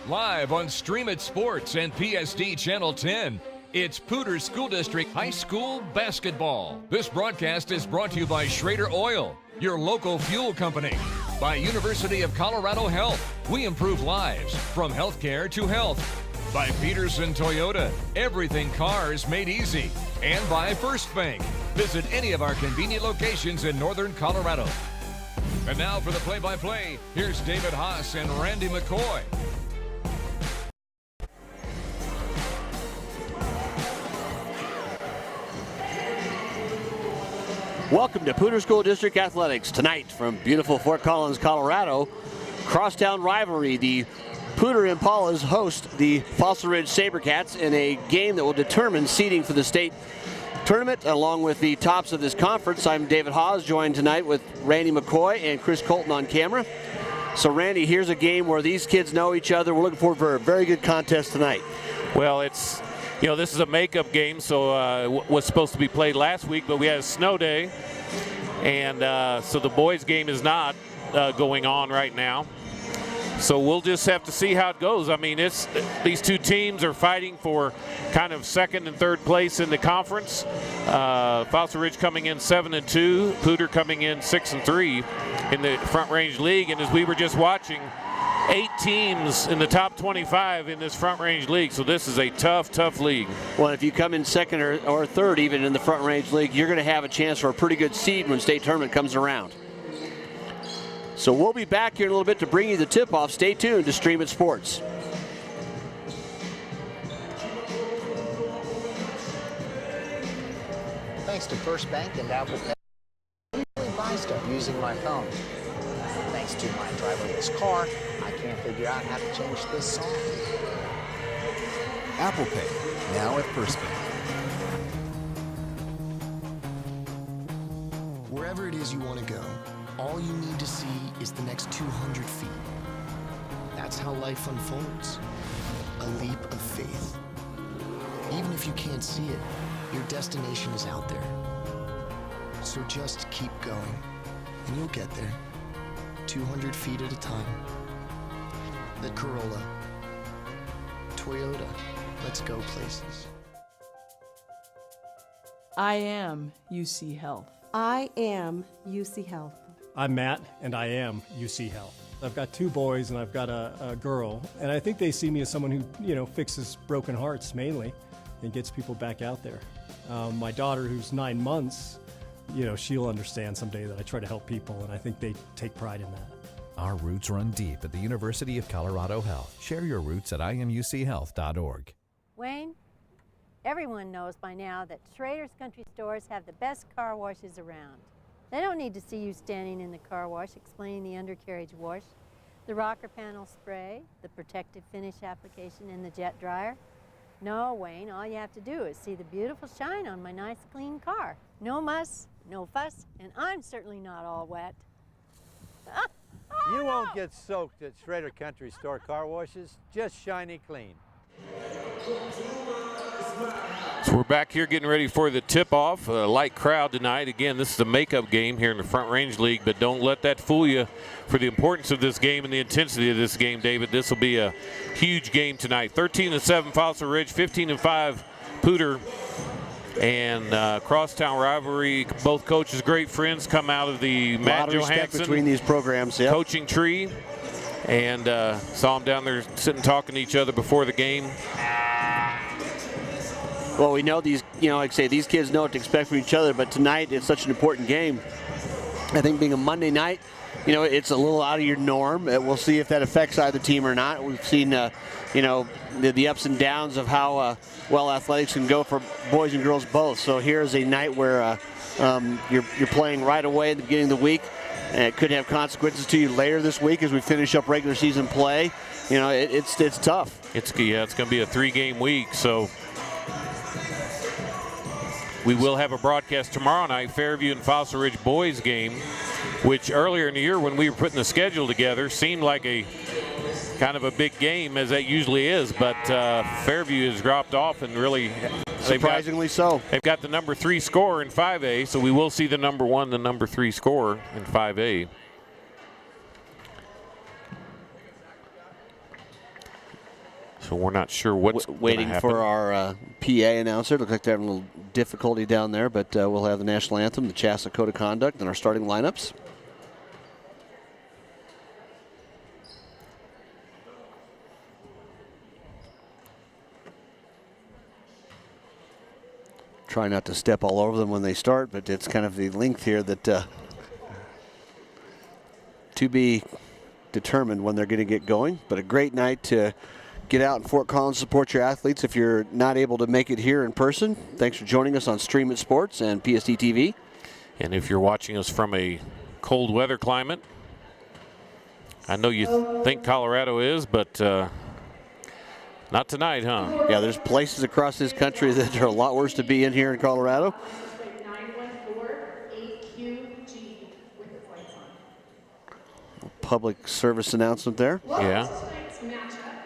Live on Stream It Sports and PSD Channel 10, it's Poudre School District High School Basketball. This broadcast is brought to you by Schrader Oil, your local fuel company. By University of Colorado Health, we improve lives from healthcare to health. By Pedersen Toyota, everything cars made easy. And by First Bank. Visit any of our convenient locations in northern Colorado. And now for the play-by-play, here's David Haase and Randy McCoy. Welcome to Poudre School District Athletics. Tonight from beautiful Fort Collins, Colorado, crosstown rivalry. The Poudre Impalas host the Fossil Ridge SaberCats in a game that will determine seeding for the state tournament, along with the tops of this conference. I'm David Haase, joined tonight with Randy McCoy and Chris Colton on camera. So Randy, here's a game where these kids know each other. We're looking forward for a very good contest tonight. Well, it's, you know, this is a makeup game, so was supposed to be played last week, but we had a snow day, and so the boys' game is not going on right now. So we'll just have to see how it goes. I mean, these two teams are fighting for kind of second and third place in the conference. Fossil Ridge coming in 7-2, Poudre coming in 6-3 in the Front Range League. And as we were just watching, 8 teams in the top 25 in this Front Range League. So this is a tough, tough league. Well, if you come in second or third even in the Front Range League, you're going to have a chance for a pretty good seed when state tournament comes around. So we'll be back here in a little bit to bring you the tip-off. Stay tuned to Stream It Sports. Thanks to First Bank and Apple Pay, I usually buy stuff using my phone. Thanks to my driverless car, I can't figure out how to change this song. Apple Pay, now at First Bank. Wherever it is you want to go, all you need to see is the next 200 feet. That's how life unfolds. A leap of faith. Even if you can't see it, your destination is out there. So just keep going, and you'll get there. 200 feet at a time. The Corolla. Toyota. Let's go places. I am UC Health. I am UC Health. I'm Matt, and I am UC Health. I've got 2 boys, and I've got a girl, and I think they see me as someone who, fixes broken hearts mainly and gets people back out there. My daughter, who's 9 months, she'll understand someday that I try to help people, and I think they take pride in that. Our roots run deep at the University of Colorado Health. Share your roots at imuchealth.org. Wayne, everyone knows by now that Schrader's Country Stores have the best car washes around. They don't need to see you standing in the car wash explaining the undercarriage wash, the rocker panel spray, the protective finish application, and the jet dryer. No, Wayne, all you have to do is see the beautiful shine on my nice clean car. No muss, no fuss, and I'm certainly not all wet. You won't get soaked at Schrader Country Store car washes, just shiny clean. So we're back here getting ready for the tip-off. A light crowd tonight. Again, this is a makeup game here in the Front Range League, but don't let that fool you for the importance of this game and the intensity of this game, David. This will be a huge game tonight. 13-7 Fossil Ridge, 15-5 Poudre, and crosstown rivalry. Both coaches, great friends, come out of the Matt Johansson between these programs, yep. Coaching tree, and saw them down there sitting talking to each other before the game. Well, we know these, like I say, these kids know what to expect from each other, but tonight it's such an important game. I think being a Monday night, it's a little out of your norm. We'll see if that affects either team or not. We've seen, the ups and downs of how well athletics can go for boys and girls both. So here's a night where you're playing right away at the beginning of the week, and it could have consequences to you later this week as we finish up regular season play. It's tough. It's going to be a 3-game week, so we will have a broadcast tomorrow night, Fairview and Fossil Ridge boys game, which earlier in the year when we were putting the schedule together seemed like a kind of a big game, as that usually is, but Fairview has dropped off, and really surprisingly so. They've got the number 3 scorer in 5A, so we will see the number 1, the number 3 scorer in 5A. So we're not sure what's waiting for our PA announcer. Looks like they're having a little difficulty down there, but we'll have the national anthem, the CHASA Code of Conduct, and our starting lineups. Try not to step all over them when they start, but it's kind of the length here that to be determined when they're going to get going. But a great night to get out in Fort Collins, support your athletes. If you're not able to make it here in person, thanks for joining us on Stream It Sports and PSD TV. And if you're watching us from a cold weather climate, I know you think Colorado is, but not tonight, huh? Yeah, there's places across this country that are a lot worse to be in here in Colorado. Public service announcement there. Yeah.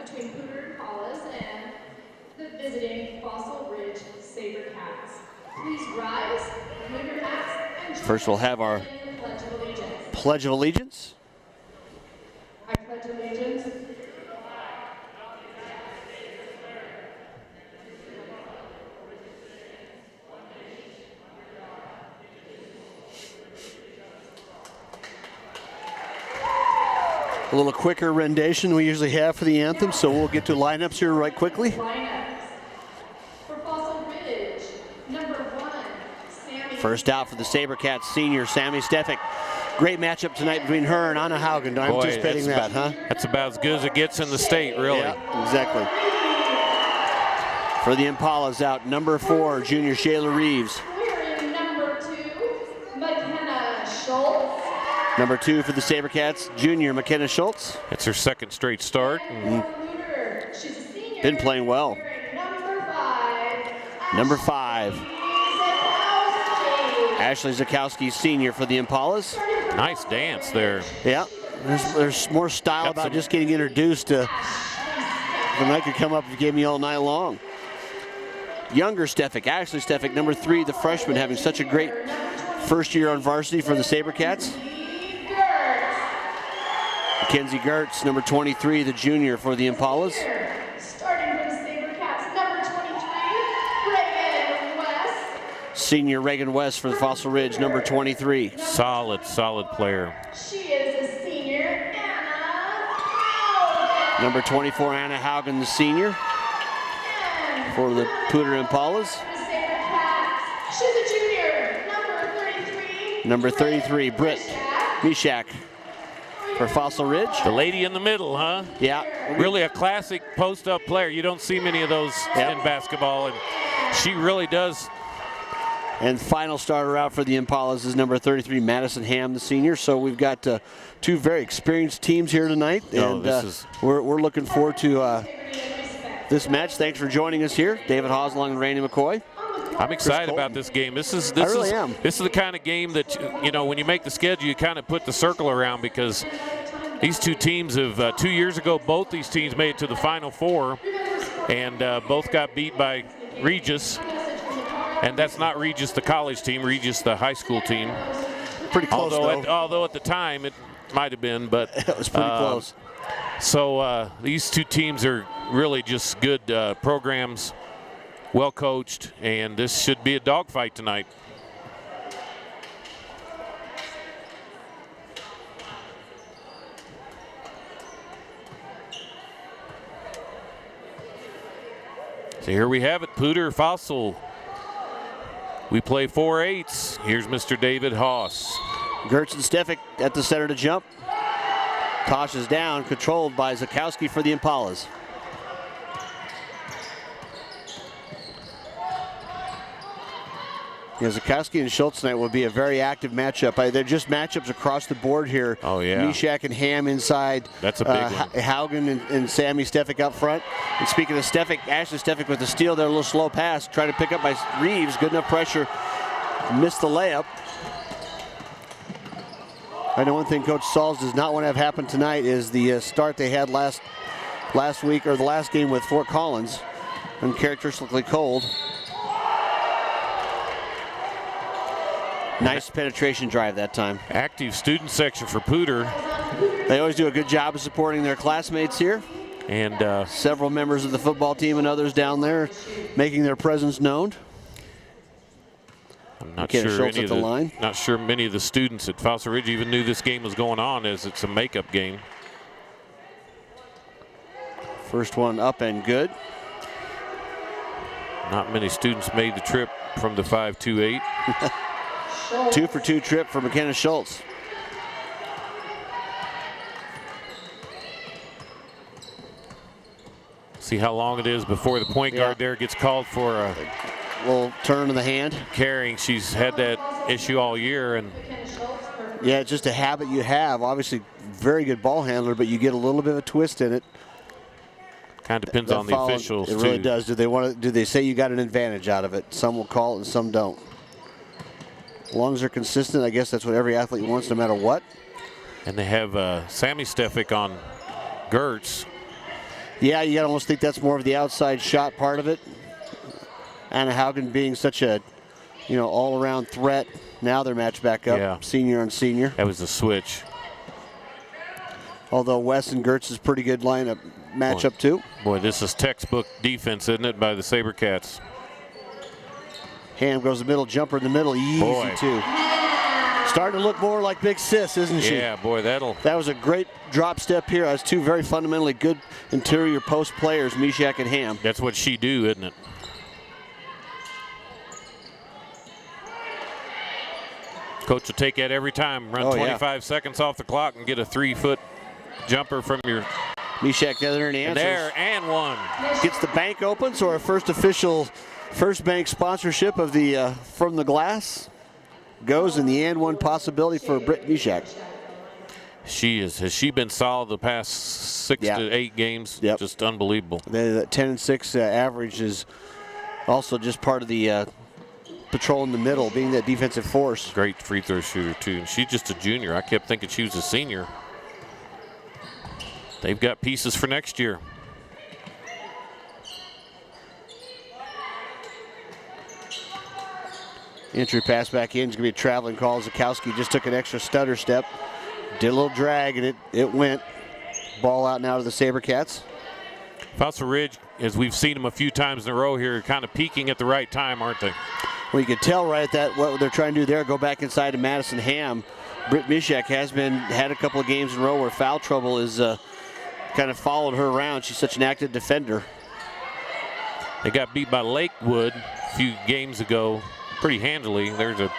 Between Poudre and the visiting Fossil Ridge SaberCats. Please rise, move your hats, and First we'll have our Pledge of Allegiance. I pledge allegiance. A little quicker rendition we usually have for the anthem, so we'll get to lineups here right quickly. Lineups. For Fossil Ridge, number 1, Sammy. First out for the SaberCats senior, Sammy Stefik. Great matchup tonight between her and Anna Haugen. I'm anticipating that, huh? That's about as good as it gets in the state, really. Yeah, exactly. For the Impalas out, number 4, junior Shayla Reeves. Clearing number 2, McKenna Schultz. Number 2 for the SaberCats, junior McKenna Schultz. It's her second straight start. She's a senior. Been playing well. Number 5. Ashley Zakowski, senior for the Impalas. Nice dance there. Yeah, there's more style about just getting introduced to. The night could come up if you gave me all night long. Younger Stefik, Ashley Stefik, number 3, the freshman, having such a great first year on varsity for the SaberCats. Mackenzie Gertz, number 23, the junior for the Impalas. Starting for the SaberCats, number 23, Reagan West. Senior Reagan West for the Fossil Ridge, number 23. Solid player. She is a senior, Anna Haugen. Number 24, Anna Haugen, the senior for the Poudre Impalas. The SaberCats, she's a junior, number 33. Number 33, Britt Mishak for Fossil Ridge. The lady in the middle, huh? Yeah. Really a classic post-up player. You don't see many of those in basketball, and she really does. And final starter out for the Impalas is number 33, Madison Ham, the senior. So we've got two very experienced teams here tonight, and we're looking forward to this match. Thanks for joining us here, David Haase along with Randy McCoy. I'm excited about this game. This is I really am. This is the kind of game that you know when you make the schedule, you kind of put the circle around, because these two teams have 2 years ago, both these teams made it to the Final Four, and both got beat by Regis. And that's not Regis, the college team, Regis, the high school team. Pretty close, although at the time it might have been, but it was pretty close. So these two teams are really just good programs, well coached, and this should be a dogfight tonight. So here we have it, Poudre Fossil. We play 4-8s. Here's Mr. David Haase. Gertz and Stefik at the center to jump. Tosh is down, controlled by Zakowski for the Impalas. Yeah, Zakowski and Schultz tonight will be a very active matchup. They're just matchups across the board here. Oh, yeah. Mishak and Ham inside. That's a big one. Haugen and Sammy Stefik up front. And speaking of Stefik, Ashley Stefik with the steal there, a little slow pass. Trying to pick up by Reeves. Good enough pressure. Missed the layup. I know one thing Coach Sauls does not want to have happen tonight is the start they had last week, or the last game with Fort Collins, uncharacteristically cold. Nice penetration drive that time. Active student section for Poudre. They always do a good job of supporting their classmates here. And several members of the football team and others down there making their presence known. I'm not McKenna sure Schultz at the line. Not sure many of the students at Fossil Ridge even knew this game was going on, as it's a makeup game. First one up and good. Not many students made the trip from the 528. 2-for-2 trip for McKenna Schultz. See how long it is before the point guard there gets called for a little turn of the hand. Carrying. She's had that issue all year. And yeah, it's just a habit you have. Obviously, very good ball handler, but you get a little bit of a twist in it. Kind of depends on the officials, It really does. Do they say you got an advantage out of it? Some will call it and some don't. As long as they're consistent, I guess that's what every athlete wants, no matter what. And they have Sammy Stefik on Gertz. Yeah, you almost think that's more of the outside shot part of it. Anna Haugen being such a, all-around threat. Now they're matched back up, senior on senior. That was the switch. Although Wes and Gertz is pretty good lineup matchup too. Boy, this is textbook defense, isn't it, by the SaberCats? Ham goes the middle, jumper in the middle, easy too. Starting to look more like Big Sis, isn't she? Yeah, boy, that was a great drop step here. That's two very fundamentally good interior post players, Mishak and Ham. That's what she do, isn't it? Coach will take that every time. Run 25 seconds off the clock and get a 3-foot jumper from your. Mishak the other, and he answers. There, and one. Gets the bank open, so our first official First Bank sponsorship of the From the Glass goes in the and one possibility for Britt Mishak. Has she been solid the past 6 to 8 games? Yep. Just unbelievable. The 10-6 average is also just part of the patrol in the middle, being that defensive force. Great free throw shooter too. She's just a junior. I kept thinking she was a senior. They've got pieces for next year. Entry pass back in is going to be a traveling call. Zakowski just took an extra stutter step. Did a little drag, and it went. Ball out now to the SaberCats. Fossil Ridge, as we've seen them a few times in a row here, kind of peaking at the right time, aren't they? Well, you can tell right at that what they're trying to do there. Go back inside to Madison Ham. Britt Mishak had a couple of games in a row where foul trouble is kind of followed her around. She's such an active defender. They got beat by Lakewood a few games ago pretty handily. There's a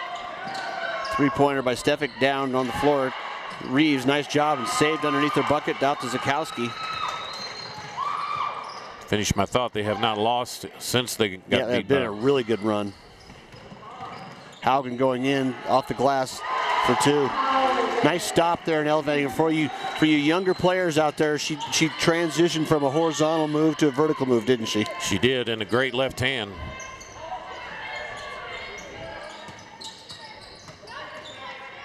three-pointer by Stefik down on the floor. Reeves, nice job, and saved underneath their bucket out to Zakowski. Finish my thought. They have not lost since they got beat. Yeah, they've been a really good run. Haugen going in off the glass for two. Nice stop there and elevating for you younger players out there. She transitioned from a horizontal move to a vertical move, didn't she? She did, and a great left hand.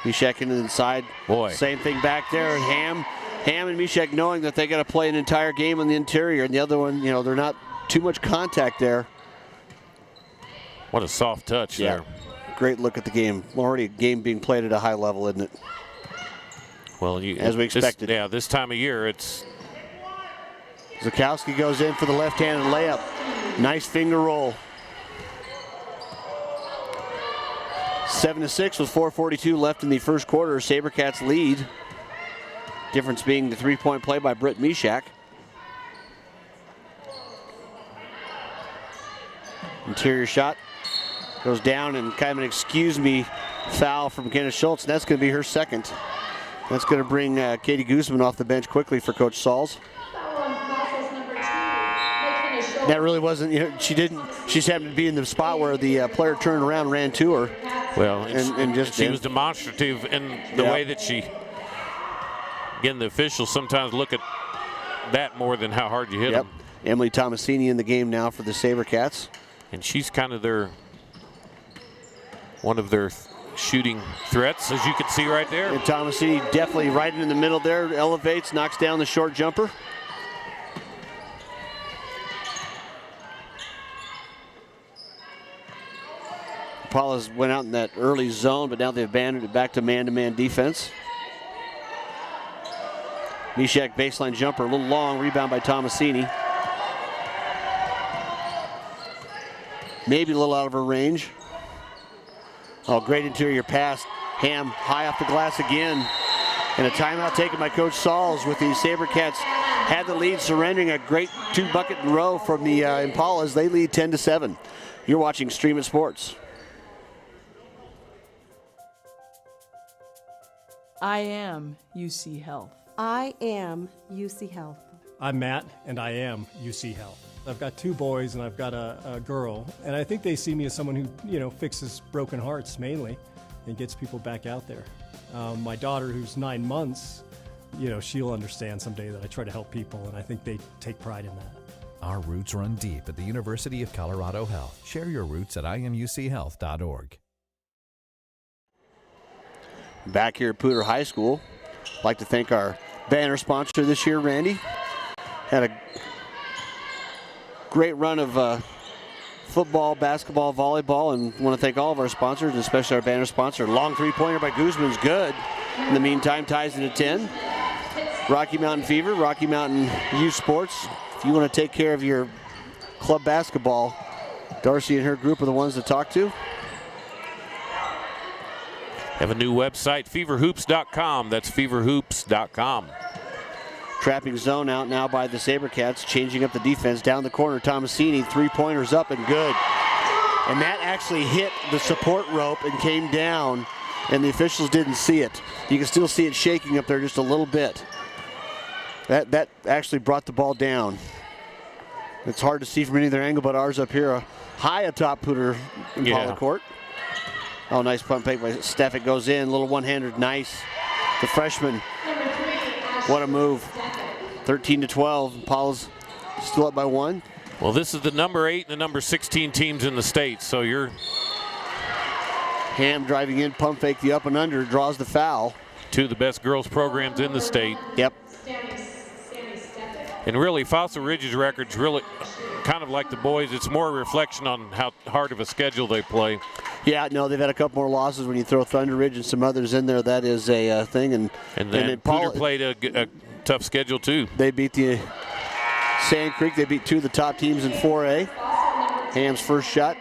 Mishak into the inside. Boy. Same thing back there, and Ham and Mishak knowing that they got to play an entire game on the interior, and the other one, they're not too much contact there. What a soft touch there. Great look at the game. Already a game being played at a high level, isn't it? Well, as we expected. This time of year, it's. Zakowski goes in for the left-handed layup. Nice finger roll. 7-6 with 4:42 left in the first quarter. SaberCats lead. Difference being the three-point play by Britt Mishak. Interior shot goes down, and kind of an excuse me foul from McKenna Schultz. And that's going to be her second. That's going to bring Katie Guzman off the bench quickly for Coach Sauls. That really wasn't, she just happened to be in the spot where the player turned around, ran to her. Well, and she was demonstrative in the way that she, again, the officials sometimes look at that more than how hard you hit them. Emily Tomasini in the game now for the SaberCats. And she's kind of one of their shooting threats, as you can see right there. And Tomasini definitely right in the middle there, elevates, knocks down the short jumper. Impalas went out in that early zone, but now they've abandoned it back to man-to-man defense. Mishak baseline jumper, a little long, rebound by Tomasini. Maybe a little out of her range. Oh, great interior pass. Ham high off the glass again. And a timeout taken by Coach Sauls with the SaberCats had the lead, surrendering a great 2-bucket in a row from the Impalas. They lead 10-7. You're watching Stream It Sports. I am UC Health. I am UC Health. I'm Matt, and I am UC Health. I've got 2 boys and I've got a girl, and I think they see me as someone who, fixes broken hearts mainly and gets people back out there. My daughter, who's 9 months, she'll understand someday that I try to help people, and I think they take pride in that. Our roots run deep at the University of Colorado Health. Share your roots at imuchealth.org. Back here at Poudre High School, I'd like to thank our banner sponsor this year, Randy. Had a great run of football, basketball, volleyball, and want to thank all of our sponsors, especially our banner sponsor. Long three-pointer by Guzman's good. In the meantime, ties it at 10. Rocky Mountain Fever, Rocky Mountain Youth Sports. If you want to take care of your club basketball, Darcy and her group are the ones to talk to. Have a new website, feverhoops.com. That's feverhoops.com. Trapping zone out now by the SaberCats, changing up the defense. Down the corner, Tomasini, 3-pointers up and good. And that actually hit the support rope and came down, and the officials didn't see it. You can still see it shaking up there just a little bit. That actually brought the ball down. It's hard to see from any other angle but ours up here, high atop Poudre Impala court. Oh, nice pump fake by Stefik, goes in, little one-handed, nice. The freshman, what a move. 13-12, Impalas still up by 1. Well, this is the number 8 and the number 16 teams in the state, so you're... Ham driving in, pump fake the up and under, draws the foul. 2 of the best girls programs in the state. Yep. And really, Fossil Ridge's record's really kind of like the boys. It's more a reflection on how hard of a schedule they play. Yeah, no, they've had a couple more losses when you throw Thunder Ridge and some others in there. That is a thing. And then Poudre played a tough schedule, too. They beat the Sand Creek. They beat 2 of the top teams in 4A. Ham's first shot,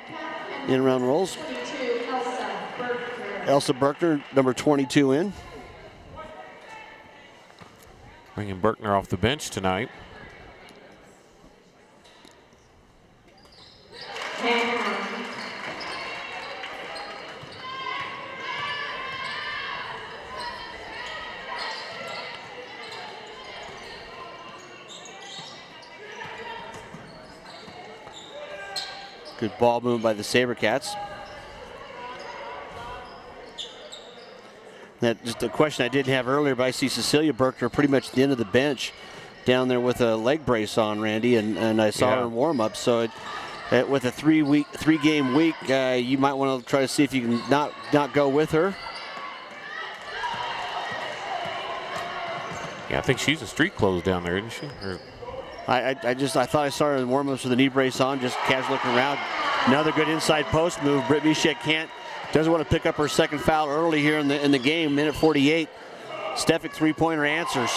in-around rolls. Elsa Berkner, number 22 in. Bringing Berkner off the bench tonight. Good ball movement by the SaberCats. That just a question I didn't have earlier, but I see Cecilia Berkner pretty much at the end of the bench down there with a leg brace on, Randy, and I saw her in warm-up. So with a 3-game week, you might want to try to see if you can not go with her. Yeah, I think she's a street clothes down there, isn't she? I thought I saw her in warm-ups with a knee brace on, just casually looking around. Another good inside post move. Britt Mishek doesn't want to pick up her second foul early here in the game. Minute 48. Stefik 3-pointer answers.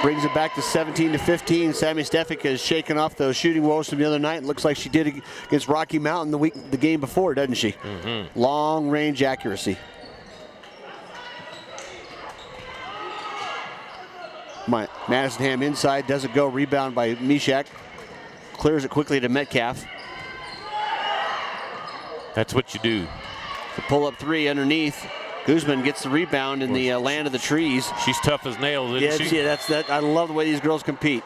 Brings it back to 17-15. Sammy Stefik has shaken off those shooting woes from the other night. It looks like she did against Rocky Mountain the game before, doesn't she? Mm-hmm. Long range accuracy. Madison Ham inside, doesn't go. Rebound by Mishak. Clears it quickly to Metcalf. That's what you do. The pull-up 3 underneath. Guzman gets the rebound in the land of the trees. She's tough as nails, isn't she? Yeah, that's that. I love the way these girls compete.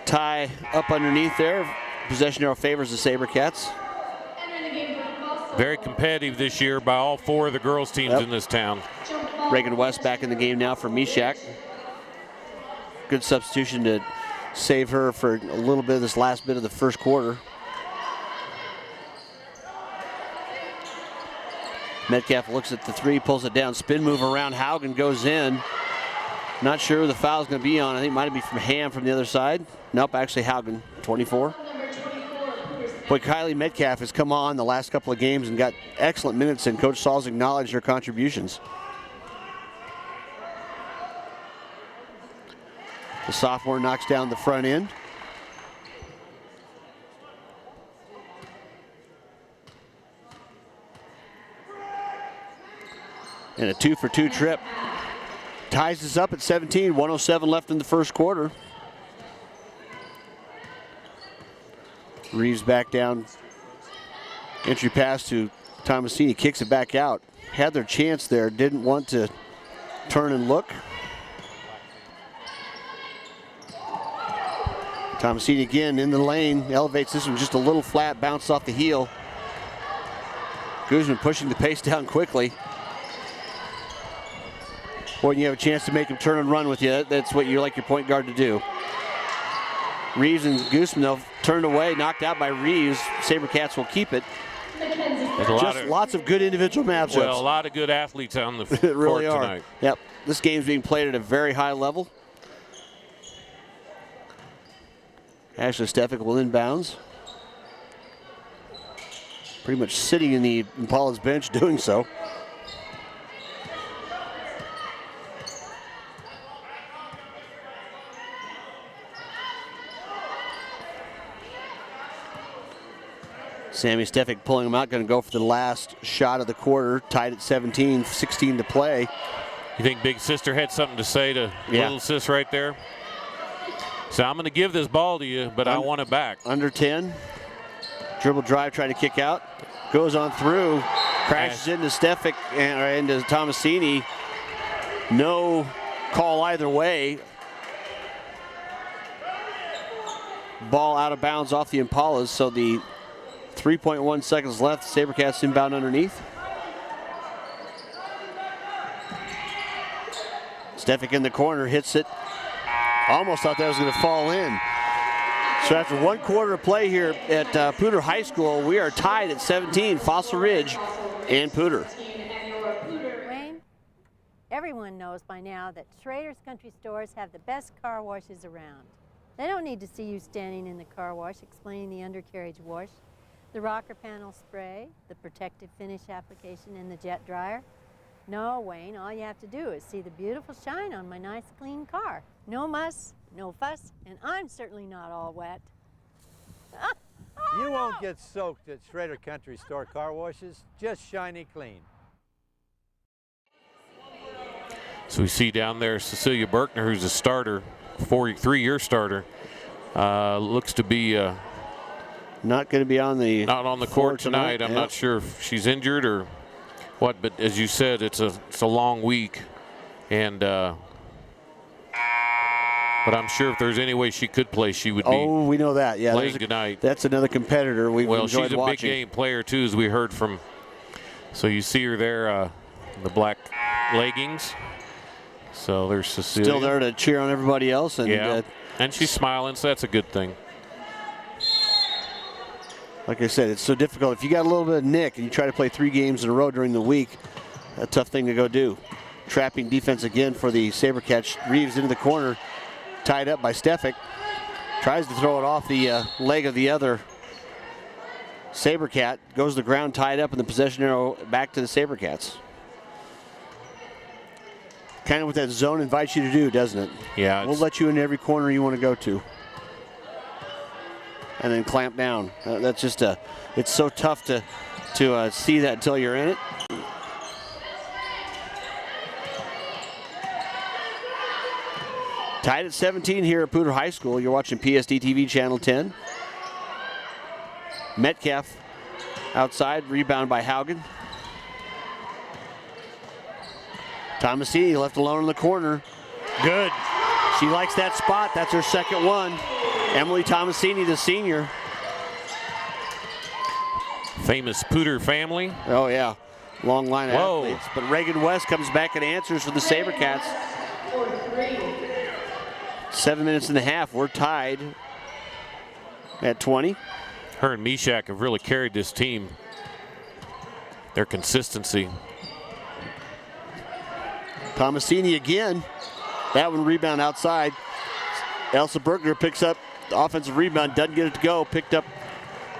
Tie up underneath there. Possession arrow favors the SaberCats. Very competitive this year by all 4 of the girls' teams in this town. Reagan West back in the game now for Mishak. Good substitution to save her for a little bit of this last bit of the first quarter. Metcalf looks at the 3, pulls it down. Spin move around. Haugen goes in. Not sure who the foul's going to be on. I think it might be from Ham from the other side. Nope, actually Haugen, 24. Boy, Kylie Metcalf has come on the last couple of games and got excellent minutes, and Coach Saul's acknowledged her contributions. The sophomore knocks down the front end. And a 2-for-2 trip. Ties us up at 17, 1:07 left in the first quarter. Reeves back down. Entry pass to Tomasini, kicks it back out. Had their chance there, didn't want to turn and look. Tomasini again in the lane, elevates this one just a little flat, bounced off the heel. Guzman pushing the pace down quickly. When you have a chance to make him turn and run with you, that's what you like your point guard to do. Reeves and Guzman, though, turned away, knocked out by Reeves. SaberCats will keep it. Just lots of good individual matchups. Well, a lot of good athletes on the court really tonight. Yep, this game's being played at a very high level. Ashley Stefik will inbounds. Pretty much sitting in the Impalas bench doing so. Sammy Stefik pulling him out, going to go for the last shot of the quarter, tied at 17, 16 to play. You think Big Sister had something to say to Little Sis right there? So I'm going to give this ball to you, but I want it back. Under 10. Dribble drive, trying to kick out. Goes on through, crashes into Stefik and into Tomasini. No call either way. Ball out of bounds off the Impalas, so the 3.1 seconds left. SaberCats inbound underneath. Stefik in the corner, hits it. Almost thought that was going to fall in. So after 1 quarter of play here at Poudre High School, we are tied at 17, Fossil Ridge and Poudre. Wayne, everyone knows by now that Schrader's Country Stores have the best car washes around. They don't need to see you standing in the car wash explaining the undercarriage wash, the rocker panel spray, the protective finish application, and the jet dryer. No, Wayne, all you have to do is see the beautiful shine on my nice clean car. No muss, no fuss, and I'm certainly not all wet. You won't get soaked at Schrader Country Store car washes, just shiny clean. So we see down there Cecilia Berkner, who's a starter, 3-year starter. Looks to be not going to be on the court tonight. I'm not sure if she's injured or what, but as you said, it's a long week, and but I'm sure if there's any way she could play, she would be. Oh, we know that. Yeah, playing tonight. That's another competitor we've enjoyed watching. Well, she's a big game player too, as we heard from. So you see her there, in the black leggings. So there's Cecilia. Still there to cheer on everybody else, and and she's smiling, so that's a good thing. Like I said, it's so difficult. If you got a little bit of nick and you try to play 3 games in a row during the week, a tough thing to go do. Trapping defense again for the SaberCats. Reeves into the corner, tied up by Stefik. Tries to throw it off the leg of the other SaberCat. Goes to the ground, tied up, and the possession arrow back to the SaberCats. Kind of what that zone invites you to do, doesn't it? Yeah. We'll let you in every corner you want to go to. And then clamp down. That's just it's so tough to see that until you're in it. Tied at 17 here at Poudre High School. You're watching PSD TV Channel 10. Metcalf outside, rebound by Haugen. Tomasini left alone in the corner. Good. She likes that spot. That's her second one. Emily Tomasini, the senior. Famous Poudre family. Oh, yeah. Long line of athletes. But Reagan West comes back and answers for the SaberCats. 7 minutes and a half. We're tied at 20. Her and Mishak have really carried this team. Their consistency. Tomasini again. That one rebound outside. Elsa Berkner picks up the offensive rebound, doesn't get it to go. Picked up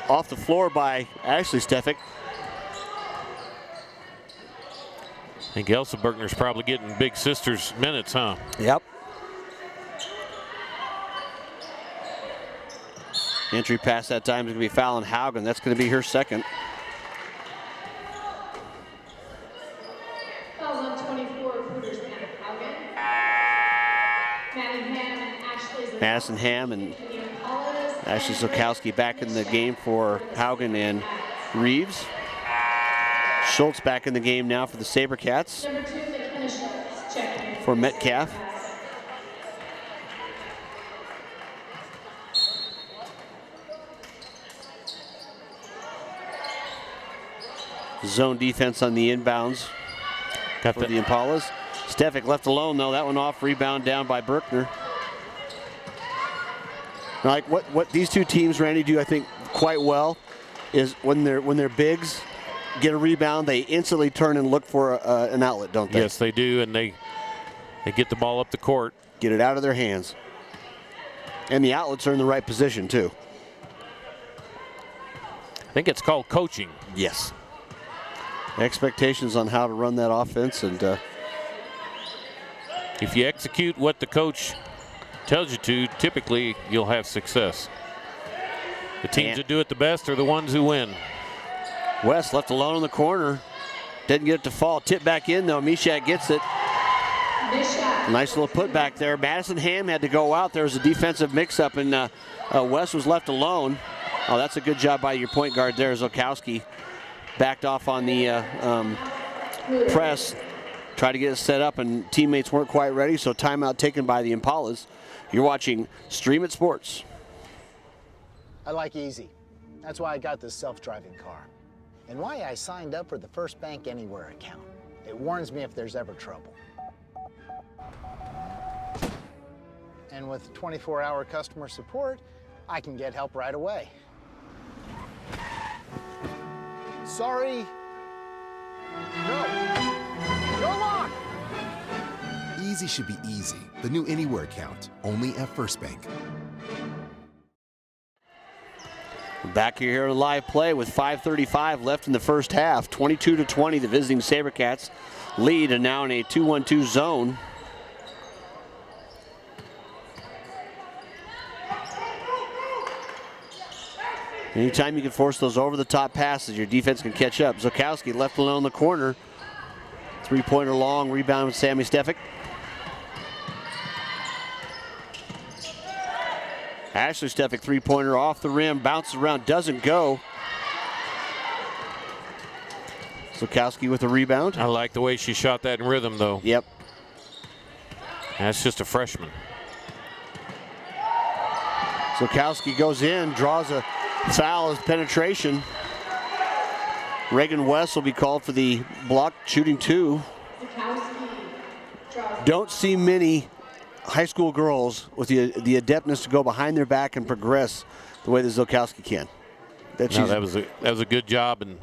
off the floor by Ashley Stefik. I think Elsa Berkner's probably getting Big Sister's minutes, huh? Yep. Entry pass that time is going to be fouling Haugen. That's going to be her second. Fouls on 24, Poudre's Haugen. Madison Ham and Ashley Zokowski back in the game for Haugen and Reeves. Schultz back in the game now for the SaberCats. For Metcalf. Zone defense on the inbounds for the Impalas. Stefik left alone though. That one off, rebound down by Berkner. Like what these two teams, Randy, do I think quite well is when they're bigs, get a rebound, they instantly turn and look for an outlet, don't they? Yes, they do, and they get the ball up the court. Get it out of their hands. And the outlets are in the right position too. I think it's called coaching. Yes. Expectations on how to run that offense, and if you execute what the coach tells you to, typically you'll have success. The teams that do it the best are the ones who win. West left alone in the corner. Didn't get it to fall. Tip back in though. Mishak gets it. Nice little putback there. Madison Ham had to go out. There was a defensive mix-up, and West was left alone. Oh, that's a good job by your point guard there. Zokowski backed off on the press. Tried to get it set up, and teammates weren't quite ready, so timeout taken by the Impalas. You're watching Stream It Sports. I like easy. That's why I got this self-driving car. And why I signed up for the First Bank Anywhere account. It warns me if there's ever trouble. And with 24-hour customer support, I can get help right away. Sorry. No. No lock! Easy should be easy. The new Anywhere account, only at First Bank. Back here in live play with 5:35 left in the first half. 22-20, the visiting SaberCats lead, and now in a 2-1-2 zone. Anytime you can force those over-the-top passes, your defense can catch up. Zokowski left alone in the corner. Three-pointer long, rebound with Sammy Stefik. Ashley Stefik, three-pointer off the rim, bounces around, doesn't go. Zokowski with a rebound. I like the way she shot that in rhythm, though. Yep. That's just a freshman. Zokowski goes in, draws a foul as penetration. Reagan West will be called for the block, shooting two. Don't see many high school girls with the adeptness to go behind their back and progress the way that Zokowski can. That was a good job, and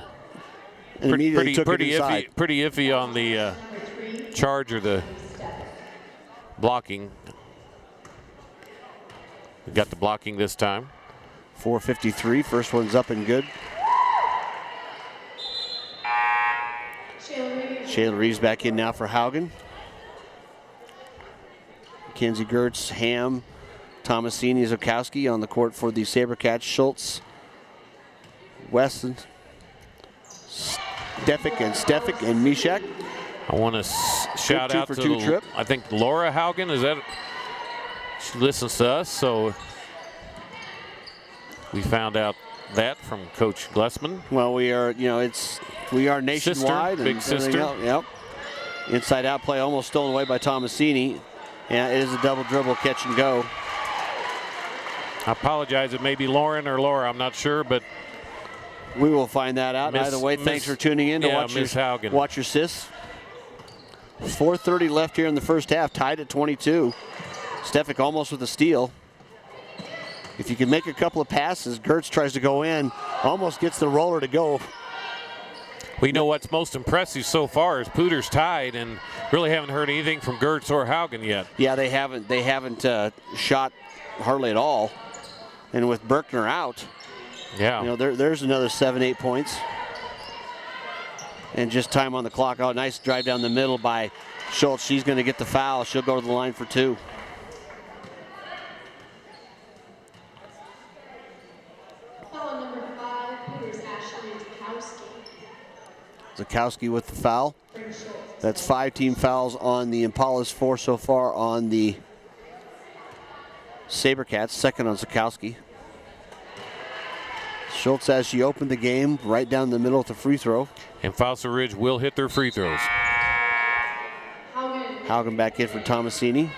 immediately took it inside. Pretty iffy on the charge or the blocking. We got the blocking this time. 4:53, first one's up and good. Shayla Reeves back in now for Haugen. Mackenzie Gertz, Ham, Tomasini, Zokowski on the court for the SaberCats. Schultz, Weston, Stefik and Mishak. I want to shout out to I think Laura Haugen. Is that? She listens to us, so we found out that from Coach Glessman. Well, we are, we are nationwide. Big sister. Yep. Inside out play almost stolen away by Tomasini. Yeah, it is a double dribble catch and go. I apologize. It may be Lauren or Laura. I'm not sure, but we will find that out. Either way, thanks for tuning in to watch your sis. 4:30 left here in the first half, tied at 22. Stefik almost with a steal. If you can make a couple of passes, Gertz tries to go in, almost gets the roller to go. We know what's most impressive so far is Poudre's tied, and really haven't heard anything from Gertz or Haugen yet. Yeah, they haven't shot hardly at all. And with Berkner out, there's another 7-8 points. And just time on the clock. Oh, nice drive down the middle by Schultz. She's going to get the foul. She'll go to the line for two. Zakowski with the foul. That's 5 team fouls on the Impalas, 4 so far on the SaberCats, second on Zakowski. Schultz, as she opened the game, right down the middle at the free throw. And Fossil Ridge will hit their free throws. Haugen back in for Tomasini.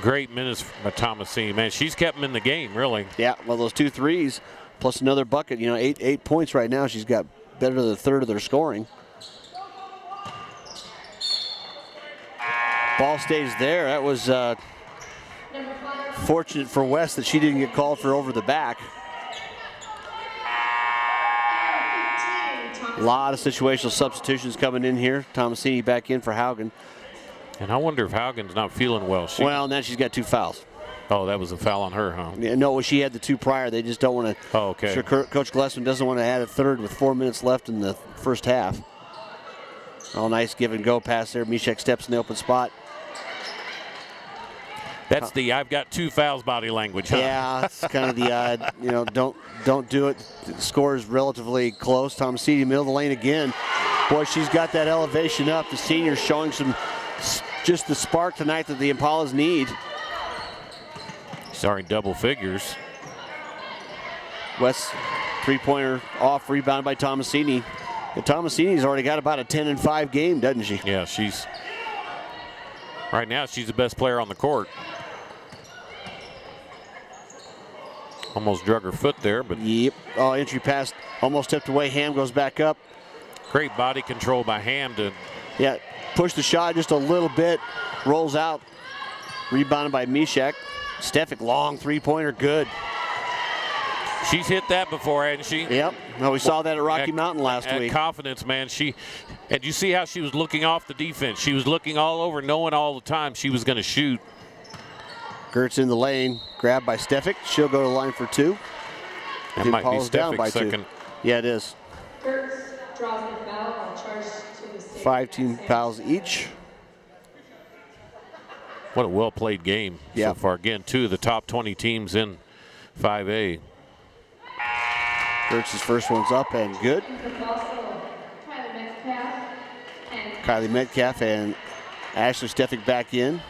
Great minutes by Tomasini. Man, she's kept him in the game, really. Yeah, well, those 2 threes plus another bucket, 8 points right now. She's got better than a third of their scoring. Ball stays there. That was fortunate for West that she didn't get called for over the back. A lot of situational substitutions coming in here. Tomasini back in for Haugen. And I wonder if Haugen's not feeling well. Well, now she's got 2 fouls. Oh, that was a foul on her, huh? Yeah, no, she had the 2 prior. They just don't want to. Oh, okay. Sure, Coach Glessman doesn't want to add a third with 4 minutes left in the first half. Oh, nice give and go pass there. Mishek steps in the open spot. That's the I've got 2 fouls body language, huh? Yeah, it's kind of the don't do it. The score is relatively close. Tomasini, middle of the lane again. Boy, she's got that elevation up. The senior's showing just the spark tonight that the Impalas need. Sorry, double figures. West 3-pointer off, rebound by Tomasini. And Tomasini's already got about a 10-5 game, doesn't she? Yeah, right now she's the best player on the court. Almost drug her foot there, but. Yep. Oh, entry pass almost tipped away. Ham goes back up. Great body control by Ham to. Yeah, push the shot just a little bit. Rolls out. Rebounded by Mishek. Stefik, long 3-pointer, good. She's hit that before, hasn't she? Yep. No, we saw that at Rocky Mountain last week. Confidence, man. And you see how she was looking off the defense. She was looking all over, knowing all the time she was going to shoot. Gertz in the lane, grabbed by Stefik. She'll go to the line for 2. That might be Stefik's second. 2. Yeah, it is. Gertz draws the foul on charge to the 5 team fouls each. What a well-played game so far. Again, 2 of the top 20 teams in 5A. Gertz's first one's up and good. Kylie Metcalf and Ashley Stefik back in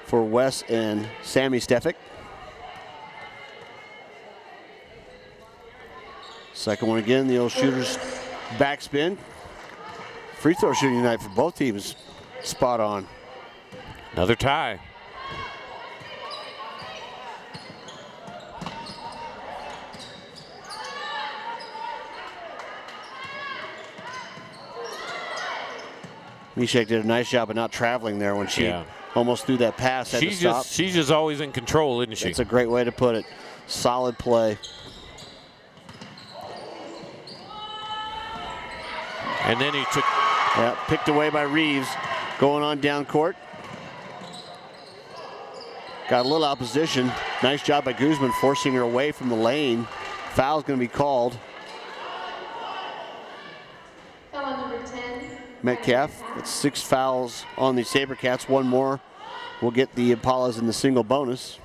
for Wes and Sammy Stefik. Second one again, the old shooter's backspin. Free throw shooting tonight for both teams. Spot on. Another tie. Mishek did a nice job of not traveling there when she almost threw that pass. She's just always in control, isn't she? That's a great way to put it. Solid play. And then he took. Yeah, picked away by Reeves. Going on down court. Got a little opposition. Nice job by Guzman forcing her away from the lane. Foul's going to be called. Foul number 10. Metcalf. That's 6 fouls on the SaberCats. 1 more will get the Impalas in the single bonus.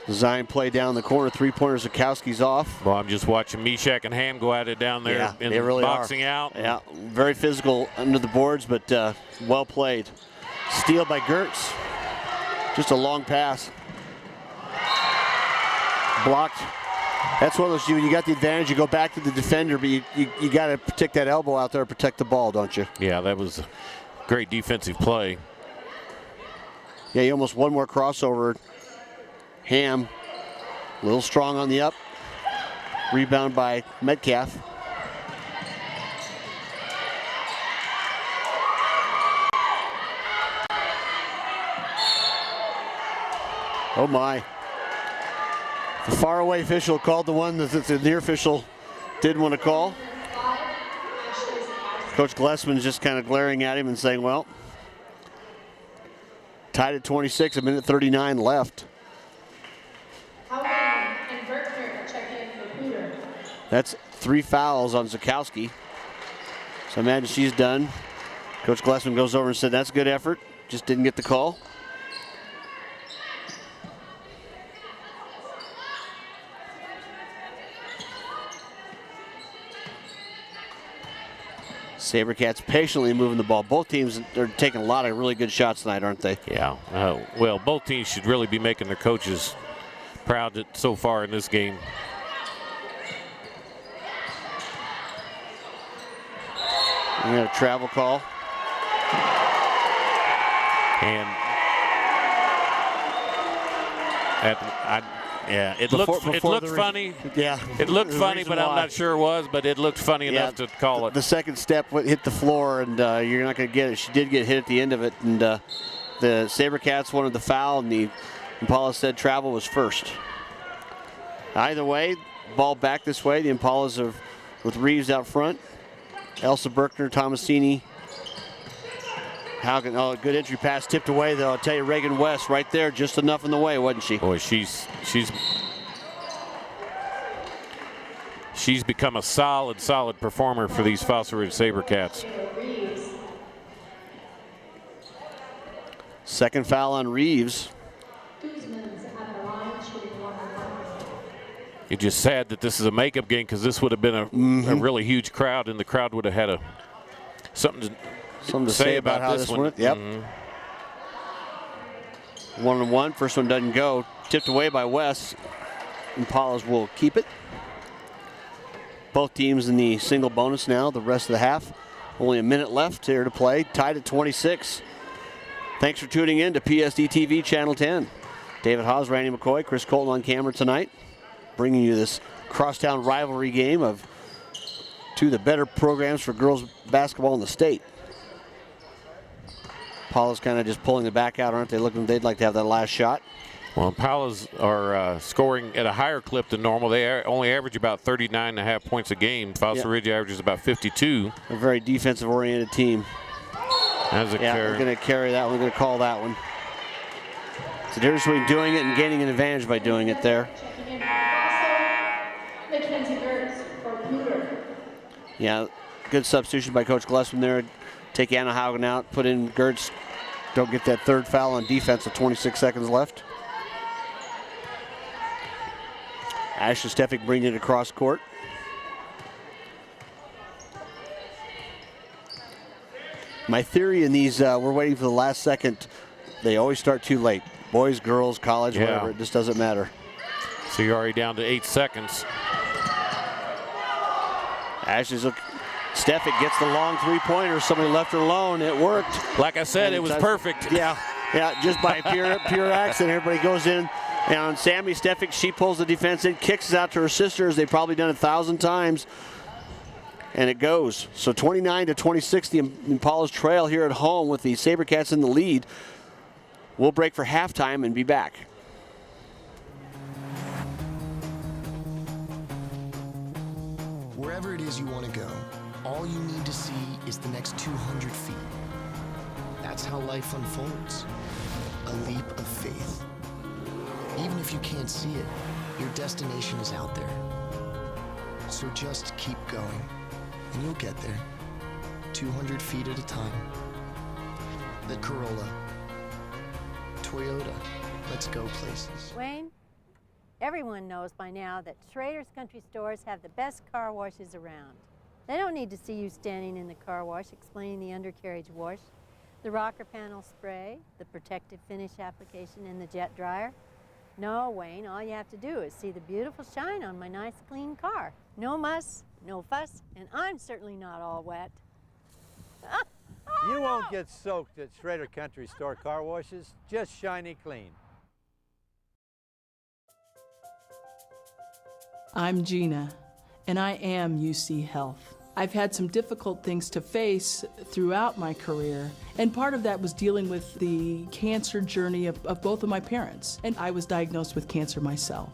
Design play down the corner. 3-pointer Zakowski's off. Well, I'm just watching Mishek and Ham go at it down there. Yeah, in they really boxing are. out. Yeah, very physical under the boards, but well played. Steal by Gertz. Just a long pass. Blocked. That's one of those, when you got the advantage, you go back to the defender, but you got to protect that elbow out there, protect the ball, don't you? Yeah, that was a great defensive play. Yeah, you almost one more crossover. Ham, a little strong on the up. Rebound by Metcalf. Oh my. The faraway official called the one that the near official didn't want to call. Coach Glessman's just kind of glaring at him and saying, well, tied at 26, a minute 39 left. That's 3 fouls on Zakowski. So imagine she's done. Coach Glessman goes over and said, that's a good effort. Just didn't get the call. SaberCats patiently moving the ball. Both teams are taking a lot of really good shots tonight, aren't they? Yeah. Well, both teams should really be making their coaches proud so far in this game. We got a travel call. And it looked funny. Yeah, it looked funny, but I'm not sure it was. But it looked funny enough to call it. The second step hit the floor, and you're not going to get it. She did get hit at the end of it, and the SaberCats wanted the foul, and the Impalas said travel was first. Either way, ball back this way. The Impalas are with Reeves out front. Elsa Berkner, Tomasini. Good entry pass tipped away though. I'll tell you, Reagan West right there, just enough in the way, wasn't she? Boy, she's become a solid performer for these Fossil Ridge SaberCats. Second foul on Reeves. It's just sad that this is a makeup game, because this would have been a really huge crowd, and the crowd would have had something to say about how this one went. Yep. 1-1. First one doesn't go. Tipped away by West. Impalas will keep it. Both teams in the single bonus now, the rest of the half. Only a minute left here to play. Tied at 26. Thanks for tuning in to PSD TV Channel 10. David Haase, Randy McCoy, Chris Colton on camera tonight, bringing you this crosstown rivalry game of two of the better programs for girls basketball in the state. Impalas kind of just pulling the back out, aren't they? They'd like to have that last shot. Well, Impalas are scoring at a higher clip than normal. They only average about 39.5 points a game. Fossil Ridge averages about 52. A very defensive-oriented team. As a we're going to carry that one. We're going to call that one. It's the difference between doing it and gaining an advantage by doing it there. Yeah, good substitution by Coach Glessman there. Take Anna Haugen out, put in Gertz. Don't get that third foul on defense with 26 seconds left. Ashley Stefik bringing it across court. My theory in these, we're waiting for the last second. They always start too late. Boys, girls, college, whatever, it just doesn't matter. So you're already down to 8 seconds. Ashley's Stefik gets the long three-pointer. Somebody left her alone. It worked. Like I said, it was perfect. Yeah, just by pure accident. Everybody goes in. And Sammy Stefik, she pulls the defense in, kicks it out to her sisters. They've probably done it 1,000 times. And it goes. So 29-26, the Impalas trail here at home with the SaberCats in the lead. We'll break for halftime and be back. Wherever it is you want to go, all you need to see is the next 200 feet. That's how life unfolds. A leap of faith. Even if you can't see it, your destination is out there. So just keep going, and you'll get there. 200 feet at a time. The Corolla. Toyota. Let's go places. Wayne, everyone knows by now that Schrader's Country Stores have the best car washes around. They don't need to see you standing in the car wash explaining the undercarriage wash, the rocker panel spray, the protective finish application, and the jet dryer. No, Wayne, all you have to do is see the beautiful shine on my nice clean car. No muss, no fuss, and I'm certainly not all wet. You won't get soaked at Schrader Country Store car washes, just shiny clean. I'm Gina, and I am UC Health. I've had some difficult things to face throughout my career, and part of that was dealing with the cancer journey of both of my parents, and I was diagnosed with cancer myself.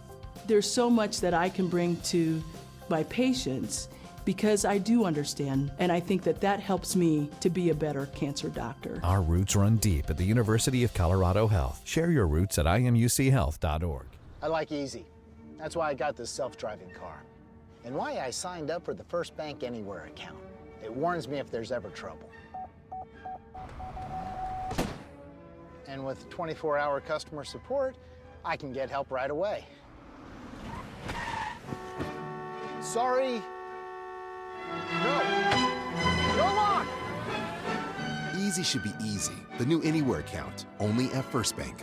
There's so much that I can bring to my patients because I do understand, and I think that helps me to be a better cancer doctor. Our roots run deep at the University of Colorado Health. Share your roots at imuchealth.org. I like easy. That's why I got this self-driving car. And why I signed up for the First Bank Anywhere account. It warns me if there's ever trouble. And with 24-hour customer support, I can get help right away. Sorry. No. Come on! Easy should be easy. The new Anywhere account, only at First Bank.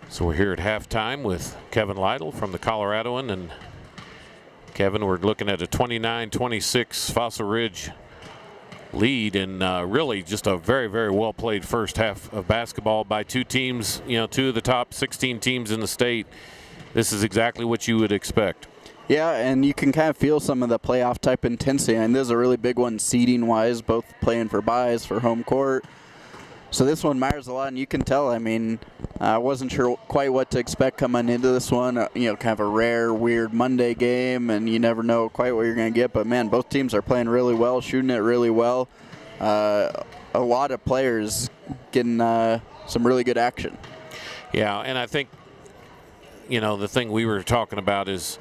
So we're here at halftime with Kevin Lytle from the Coloradoan. And Kevin, we're looking at a 29-26 Fossil Ridge lead, and really just a very, very well played first half of basketball by two teams, two of the top 16 teams in the state. This is exactly what you would expect. Yeah, and you can kind of feel some of the playoff type intensity, and this is a really big one seeding wise, both playing for buys, for home court. So this one matters a lot, and you can tell. I mean, I wasn't sure quite what to expect coming into this one. Kind of a rare, weird Monday game, and you never know quite what you're going to get. But, man, both teams are playing really well, shooting it really well. A lot of players getting some really good action. Yeah, and I think, the thing we were talking about is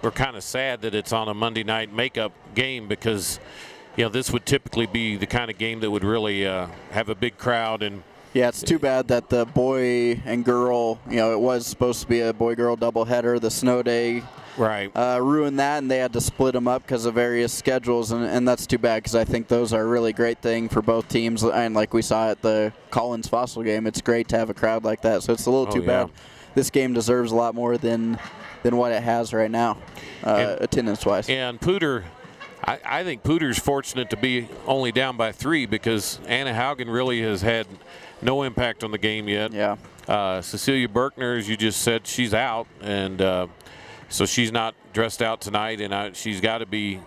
we're kind of sad that it's on a Monday night makeup game because – this would typically be the kind of game that would really have a big crowd. And yeah, it's too bad that the boy and girl, it was supposed to be a boy-girl doubleheader. The snow day ruined that, and they had to split them up because of various schedules, and that's too bad because I think those are a really great thing for both teams. And like we saw at the Collins Fossil game, it's great to have a crowd like that. So it's a little too bad. This game deserves a lot more than what it has right now, attendance-wise. And Poudre, I think Poudre's fortunate to be only down by 3 because Anna Haugen really has had no impact on the game yet. Yeah. Cecilia Berkner, as you just said, she's out, and so she's not dressed out tonight, and something's got to be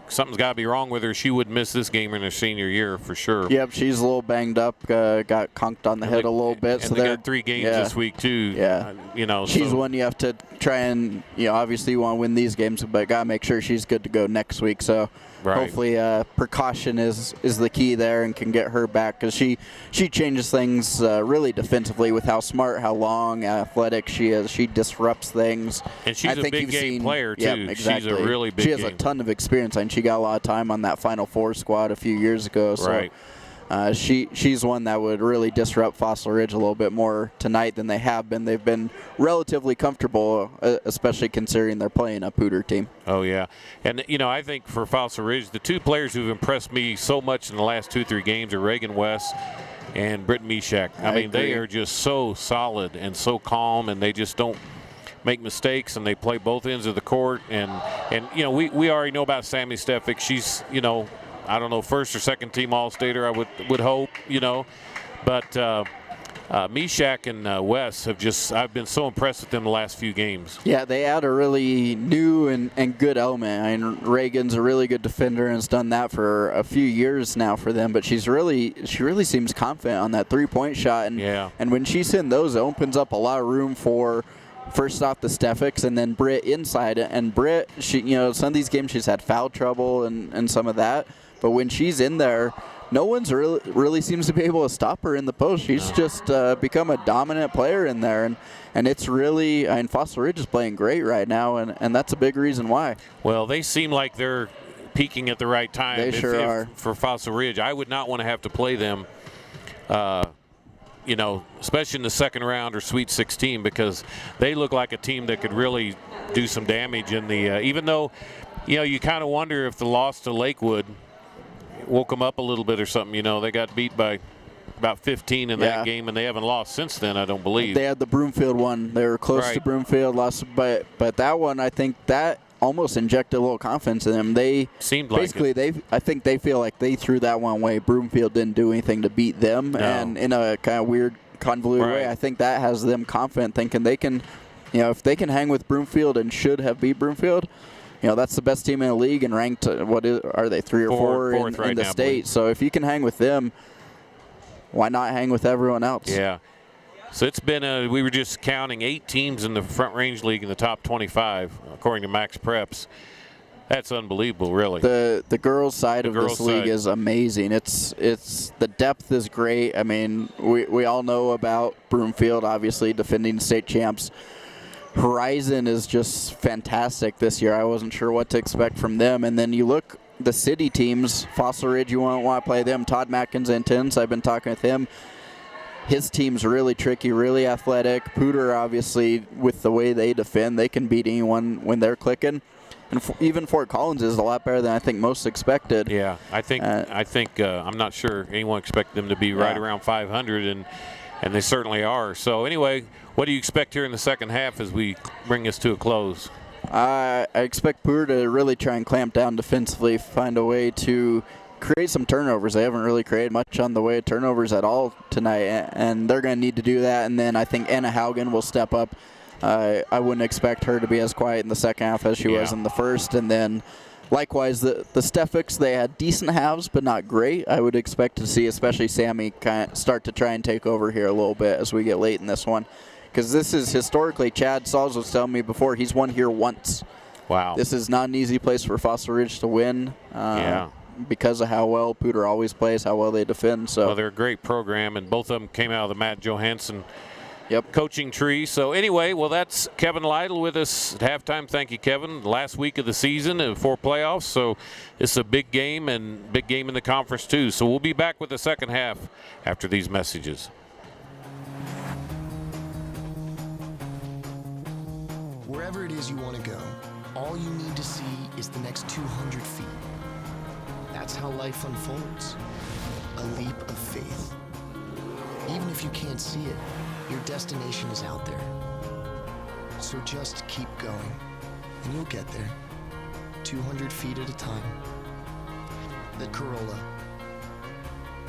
wrong with her. She would miss this game in her senior year for sure. Yep, she's a little banged up, got conked on the head a little bit. And so they got 3 games this week too. Yeah, she's one you have to try and obviously you want to win these games, but got to make sure she's good to go next week. So. Right. Hopefully precaution is the key there and can get her back because she changes things really defensively with how smart, how long, athletic she is. She disrupts things. And she's a big game player, too. Yeah, exactly. She's a really big game. She has a ton of experience, and she got a lot of time on that Final Four squad a few years ago. So right. She's one that would really disrupt Fossil Ridge a little bit more tonight than they have been. They've been relatively comfortable, especially considering they're playing a Poudre team. Oh, yeah. And, I think for Fossil Ridge, the 2 players who've impressed me so much in the last 2-3 games are Reagan West and Britt Mishak. I mean, they are just so solid and so calm, and they just don't make mistakes, and they play both ends of the court. And we already know about Sammy Stefik. She's, I don't know, first or second team All-Stater, I would hope, But Mishak and Wes I've been so impressed with them the last few games. Yeah, they add a really new and good element. I mean, Reagan's a really good defender and has done that for a few years now for them, but she really seems confident on that three-point shot. And when she's in those, it opens up a lot of room for first off the Stefiks and then Britt inside. And Britt, some of these games she's had foul trouble and some of that. But when she's in there, no one's really seems to be able to stop her in the post. She's just become a dominant player in there. And it's really, Fossil Ridge is playing great right now, and that's a big reason why. Well, they seem like they're peaking at the right time. They sure are. For Fossil Ridge, I would not want to have to play them, especially in the second round or Sweet 16, because they look like a team that could really do some damage in the, even though, you kind of wonder if the loss to Lakewood woke them up a little bit or something. They got beat by about 15 in that game, and they haven't lost since then, I don't believe. They had the Broomfield one. They were close to Broomfield, lost, but that one, I think that almost injected a little confidence in them. They seemed like basically I think they feel like they threw that one away. Broomfield didn't do anything to beat them, and in a kind of weird, convoluted way, I think that has them confident, thinking they can, if they can hang with Broomfield and should have beat Broomfield, that's the best team in the league and ranked, are they, 3 or 4 in the state? So if you can hang with them, why not hang with everyone else? Yeah. So it's been, we were just counting 8 teams in the Front Range League in the top 25, according to Max Preps. That's unbelievable, really. The girls' side of this league is amazing. It's the depth is great. I mean, we all know about Broomfield, obviously, defending state champs. Horizon is just fantastic this year. I wasn't sure what to expect from them. And then you look, the city teams, Fossil Ridge, you won't want to play them. Todd Matkins and Tins, I've been talking with him. his team's really tricky, really athletic. Poudre, obviously, with the way they defend, they can beat anyone when they're clicking. And even Fort Collins is a lot better than I think most expected. Yeah, I think I'm not sure anyone expected them to be right around 500, and they certainly are. So anyway, what do you expect here in the second half as we bring this to a close? I expect Poudre to really try and clamp down defensively, find a way to create some turnovers. They haven't really created much on the way of turnovers at all tonight, and they're going to need to do that. And then I think Anna Haugen will step up. I wouldn't expect her to be as quiet in the second half as she was in the first. And then likewise, the Steffics, they had decent halves, but not great. I would expect to see especially Sammy kind of start to try and take over here a little bit as we get late in this one. Because this is historically, Chad Sauls was telling me before, he's won here once. Wow. This is not an easy place for Fossil Ridge to win. Because of how well Poudre always plays, how well they defend. So well, they're a great program, and both of them came out of the Matt Johansson coaching tree. So anyway, well, that's Kevin Lytle with us at halftime. Thank you, Kevin. Last week of the season and 4 playoffs, so it's a big game and big game in the conference too. So we'll be back with the second half after these messages. Wherever it is you want to go, all you need to see is the next 200 feet. That's how life unfolds. A leap of faith. Even if you can't see it, your destination is out there. So just keep going, and you'll get there. 200 feet at a time. The Corolla.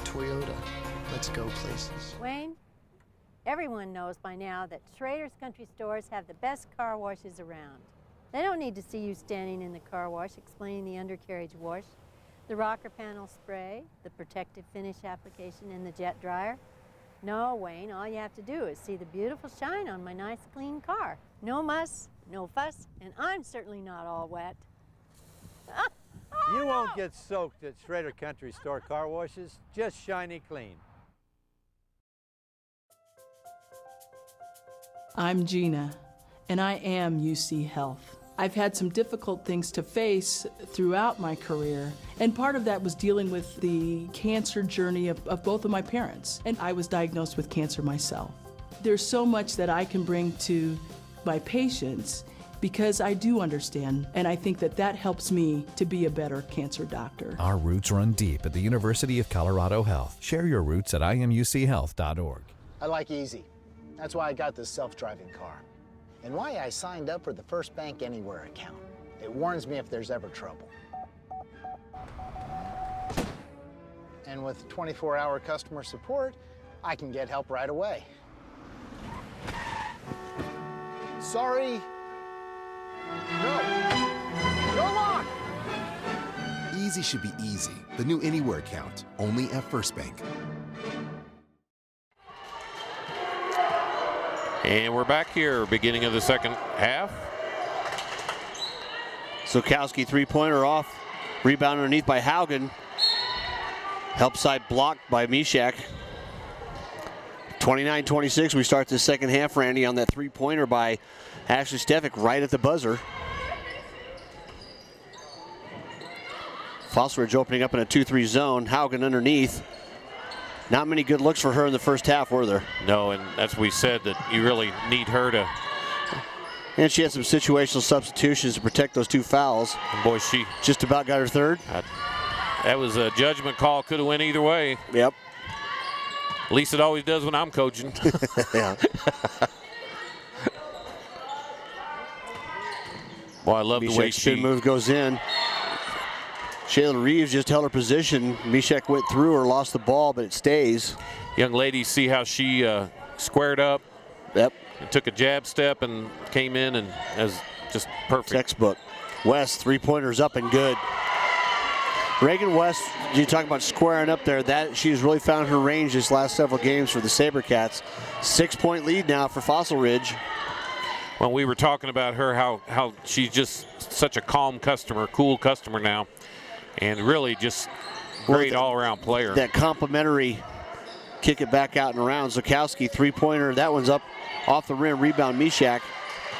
Toyota. Let's go places. Wayne, everyone knows by now that Schrader's Country Stores have the best car washes around. They don't need to see you standing in the car wash explaining the undercarriage wash, the rocker panel spray, the protective finish application, and the jet dryer. No, Wayne, all you have to do is see the beautiful shine on my nice clean car. No muss, no fuss, and I'm certainly not all wet. You won't get soaked at Schrader Country Store car washes, just shiny clean. I'm Gina, and I am UC Health. I've had some difficult things to face throughout my career, and part of that was dealing with the cancer journey of both of my parents, and I was diagnosed with cancer myself. There's so much that I can bring to my patients because I do understand, and I think that helps me to be a better cancer doctor. Our roots run deep at the University of Colorado Health. Share your roots at imuchealth.org. I like easy. That's why I got this self-driving car. And why I signed up for the First Bank Anywhere account. It warns me if there's ever trouble. And with 24-hour customer support, I can get help right away. Sorry. No. Go on! Easy should be easy. The new Anywhere account, only at First Bank. And we're back here, beginning of the second half. Sokowski three-pointer off. Rebound underneath by Haugen. Help side blocked by Mishak. 29-26, we start the second half, Randy, on that three-pointer by Ashley Stefik right at the buzzer. Fossil Ridge opening up in a 2-3 zone. Haugen underneath. Not many good looks for her in the first half, were there? No, and that's we said that you really need her to. And she had some situational substitutions to protect those 2 fouls. And boy, she just about got her third. That was a judgment call. Could have went either way. Yep. At least it always does when I'm coaching. Yeah. Boy, I love the way spin move goes in. Shayla Reeves just held her position. Mishak went through or lost the ball, but it stays. Young lady, see how she squared up. Yep. And took a jab step and came in and as just perfect. Textbook. West, three-pointers up and good. Reagan West, you talk about squaring up there. That she's really found her range this last several games for the SaberCats. 6-point lead now for Fossil Ridge. Well, we were talking about her, how she's just such a calm customer, cool customer now. And really just great all-around player. That complimentary kick it back out and around. Zukowski, three-pointer. That one's up off the rim. Rebound, Mishak.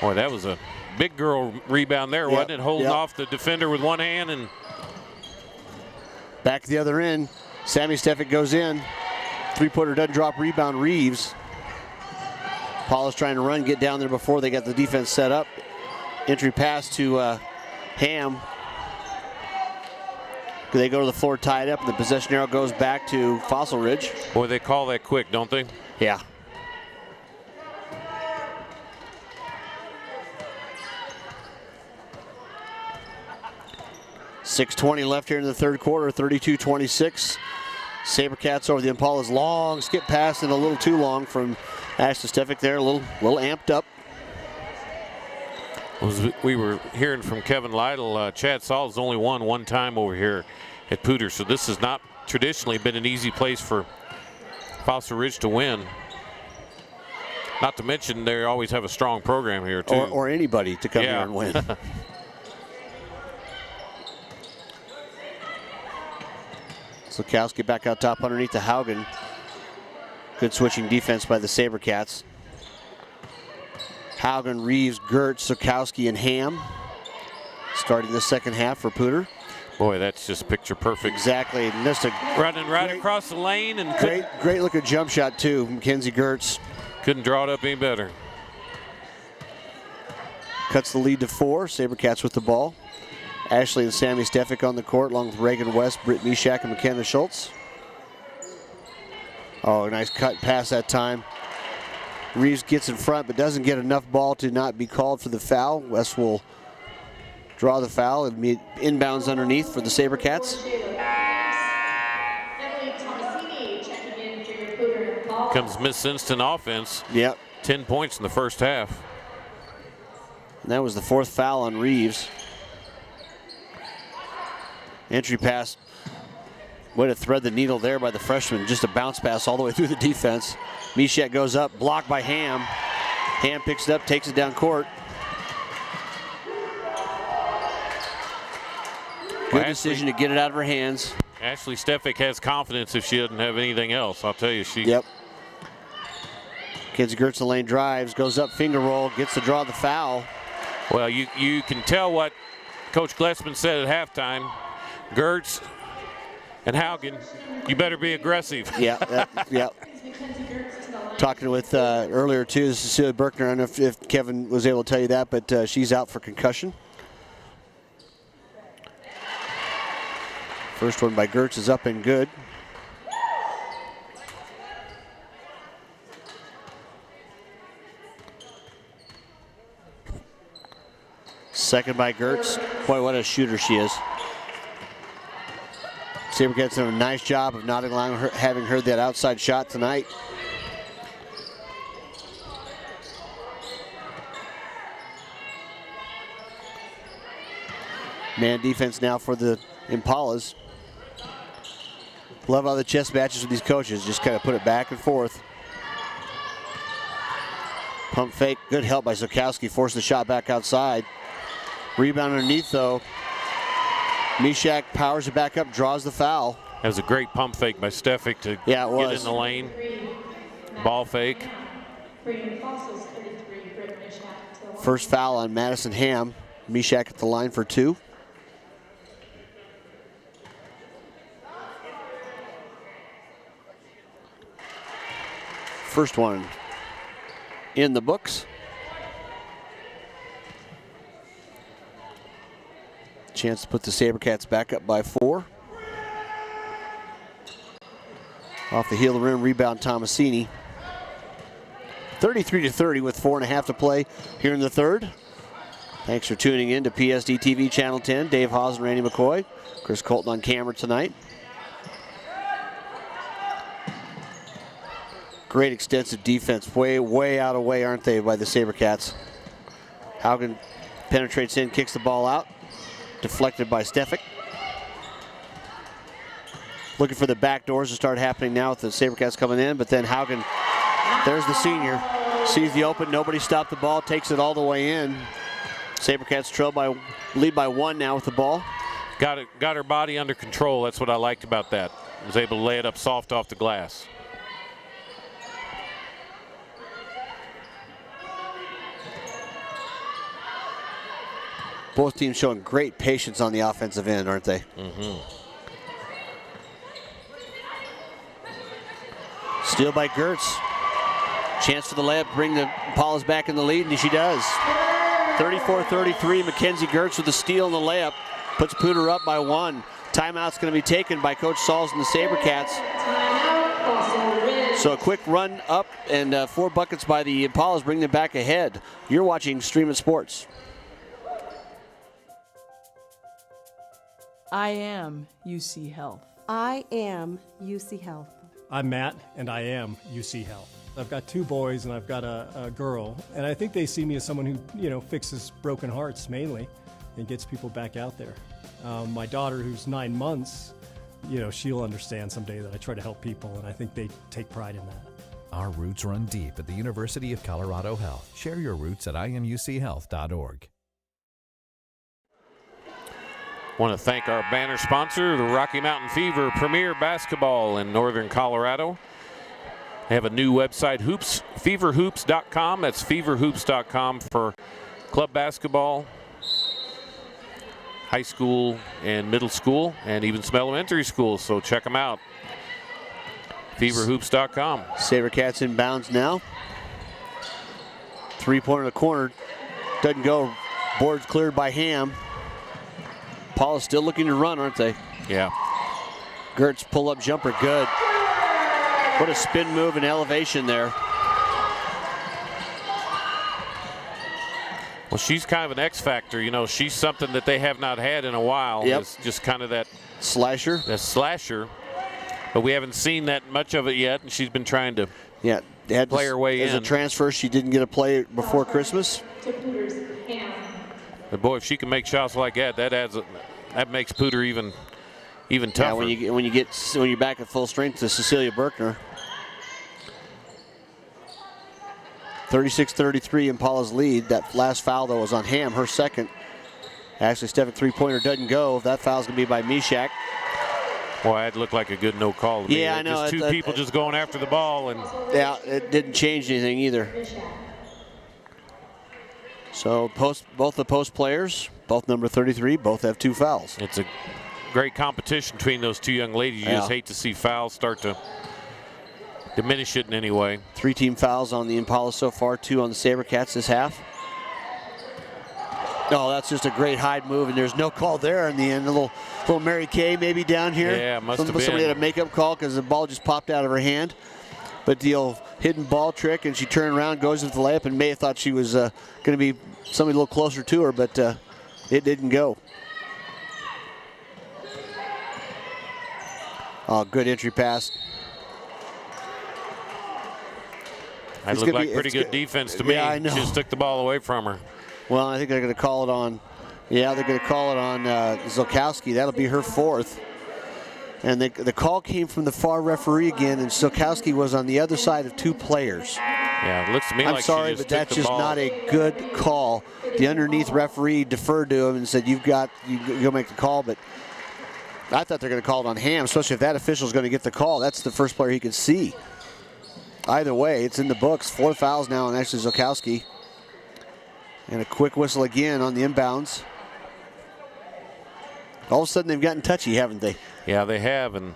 Boy, that was a big girl rebound there, wasn't it? Holding off the defender with one hand. And back to the other end. Sammy Stefik goes in. Three-pointer doesn't drop, rebound Reeves. Paula's trying to run, get down there before they got the defense set up. Entry pass to Ham. They go to the floor tied up, and the possession arrow goes back to Fossil Ridge. Boy, they call that quick, don't they? Yeah. .6:20 left here in the third quarter, 32-26. SaberCats over the Impalas. Long skip pass and a little too long from Ashton Stefik there, a little amped up. We were hearing from Kevin Lytle, Chad Saul's only won one time over here at Poudre, so this has not traditionally been an easy place for Fossil Ridge to win. Not to mention they always have a strong program here too. Or anybody to come here and win. Slukowski back out top underneath to Haugen. Good switching defense by the SaberCats. Haugen, Reeves, Gertz, Slukowski, and Ham starting the second half for Poudre. Boy, that's just picture perfect. Exactly. Missed a running right across the lane and great looking jump shot too, Mackenzie Gertz. Couldn't draw it up any better. Cuts the lead to 4. SaberCats with the ball. Ashley and Sammy Stefik on the court, along with Reagan West, Britt Mishak, and McKenna Schultz. Oh, nice cut pass that time. Reeves gets in front, but doesn't get enough ball to not be called for the foul. West will draw the foul and be inbounds underneath for the SaberCats. Comes Miss Instant offense. Yep. 10 points in the first half. And that was the 4th foul on Reeves. Entry pass. Way to thread the needle there by the freshman. Just a bounce pass all the way through the defense. Mishak goes up, blocked by Ham. Ham picks it up, takes it down court. Good decision to get it out of her hands. Ashley Stefik has confidence if she doesn't have anything else. I'll tell you, she. Yep. Kenzie Gertz the lane drives, goes up, finger roll, gets to draw the foul. Well, you can tell what Coach Glessman said at halftime. Gertz and Haugen, you better be aggressive. Yeah. Talking with earlier too, this is Cecilia Berkner. I don't know if Kevin was able to tell you that, but she's out for concussion. First one by Gertz is up and good. Second by Gertz. Boy, what a shooter she is. SaberCats done a nice job of not allowing her, having heard that outside shot tonight. Man defense now for the Impalas. Love how the chess matches with these coaches. Just kind of put it back and forth. Pump fake. Good help by Slukowski. Forcing the shot back outside. Rebound underneath though. Mishak powers it back up, draws the foul. That was a great pump fake by Stefik to get in the lane. Ball fake. First foul on Madison Ham. Mishak at the line for 2. First one in the books. Chance to put the SaberCats back up by 4. Off the heel of the rim, rebound Tomasini. 33-30 with 4.5 to play here in the third. Thanks for tuning in to PSD TV Channel 10. Dave Haase and Randy McCoy. Chris Colton on camera tonight. Great extensive defense. Way out of way, aren't they, by the SaberCats. Haugen penetrates in, kicks the ball out. Deflected by Stefik. Looking for the back doors to start happening now with the SaberCats coming in, but then Haugen, there's the senior. Sees the open, nobody stopped the ball, takes it all the way in. SaberCats lead by 1 now with the ball. Got her body under control. That's what I liked about that. Was able to lay it up soft off the glass. Both teams showing great patience on the offensive end, aren't they? Steal by Gertz. Chance for the layup, bring the Impalas back in the lead, and she does. 34-33, Mackenzie Gertz with the steal and the layup. Puts Poudre up by 1. Timeout's going to be taken by Coach Sauls and the SaberCats. So a quick run up and 4 buckets by the Impalas bring them back ahead. You're watching Stream Sports. I am UC Health. I am UC Health. I'm Matt, and I am UC Health. I've got 2 boys and I've got a girl, and I think they see me as someone who, fixes broken hearts mainly and gets people back out there. My daughter, who's 9 months, she'll understand someday that I try to help people, and I think they take pride in that. Our roots run deep at the University of Colorado Health. Share your roots at imuchealth.org. Want to thank our banner sponsor, the Rocky Mountain Fever, premier basketball in Northern Colorado. They have a new website, feverhoops.com. That's feverhoops.com for club basketball, high school and middle school, and even some elementary schools. So check them out. Feverhoops.com. SaberCats inbounds now. 3-pointer in the corner. Doesn't go. Board's cleared by Ham. Paula's still looking to run, aren't they? Yeah. Gertz pull-up jumper, good. What a spin move and elevation there. Well, she's kind of an X factor. She's something that they have not had in a while. Yep. It's just kind of that slasher. But we haven't seen that much of it yet, and she's been trying to play her way in. As a transfer, she didn't get a play before Christmas. But boy, if she can make shots like that, that makes Poudre even tougher. Yeah, when you're back at full strength to Cecilia Berkner. 36-33 Impala's lead. That last foul though was on Ham, her second. Actually, Stevick 3-pointer doesn't go. That foul's gonna be by Mishak. Boy, that looked like a good no call to me. Yeah, I know. Just 2 people just going after the ball, and yeah, it didn't change anything either. So both the post players, both number 33, both have 2 fouls. It's a great competition between those 2 young ladies. You just hate to see fouls start to diminish it in any way. 3 team fouls on the Impala so far, 2 on the SaberCats this half. Oh, that's just a great hide move, and there's no call there in the end. A little Mary Kay maybe down here. Yeah, must have been. Somebody had a makeup call because the ball just popped out of her hand. But the old hidden ball trick, and she turned around, goes into the layup, and May thought she was going to be somebody a little closer to her, but it didn't go. Oh, good entry pass. That looked like pretty good defense to me. Yeah, I know. She just took the ball away from her. Well, I think they're going to call it on. Yeah, they're going to call it on Zolkowski. That'll be her 4th. And the call came from the far referee again, and Zolkowski was on the other side of 2 players. Yeah, it looks to me I'm like sorry, she just but that's took the just ball. not a good call. The underneath referee deferred to him and said, you go make the call, but I thought they're going to call it on Ham, especially if that official is going to get the call. That's the first player he could see. Either way, it's in the books. 4 fouls now on Ashley Zolkowski. And a quick whistle again on the inbounds. All of a sudden, they've gotten touchy, haven't they? Yeah, they have, and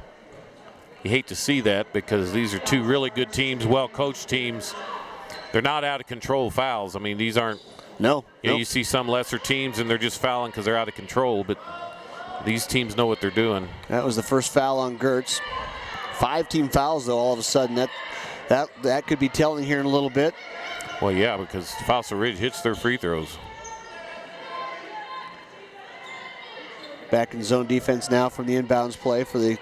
you hate to see that because these are 2 really good teams, well-coached teams. They're not out of control fouls. I mean, these aren't. No. You see some lesser teams, and they're just fouling because they're out of control, but these teams know what they're doing. That was the first foul on Gertz. 5 team fouls, though, all of a sudden. That could be telling here in a little bit. Well, yeah, because Fossil Ridge hits their free throws. Back in zone defense now from the inbounds play for the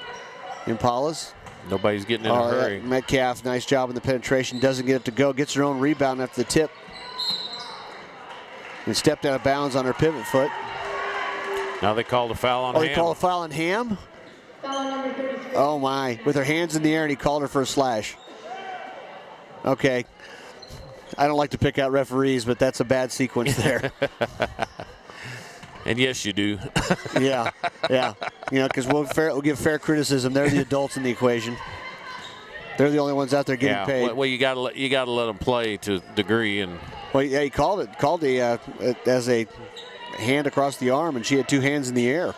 Impalas. Nobody's getting in a hurry. Metcalf, nice job in the penetration. Doesn't get it to go. Gets her own rebound after the tip. And stepped out of bounds on her pivot foot. Now they called a foul on Ham. They called a foul on Ham? Oh, my. With her hands in the air, and he called her for a slash. Okay. I don't like to pick out referees, but that's a bad sequence there. And yes, you do. yeah. Because we'll give fair criticism. They're the adults in the equation. They're the only ones out there getting paid. Well, you got to let them play to a degree, and well, yeah, he called it as a hand across the arm, and she had 2 hands in the air.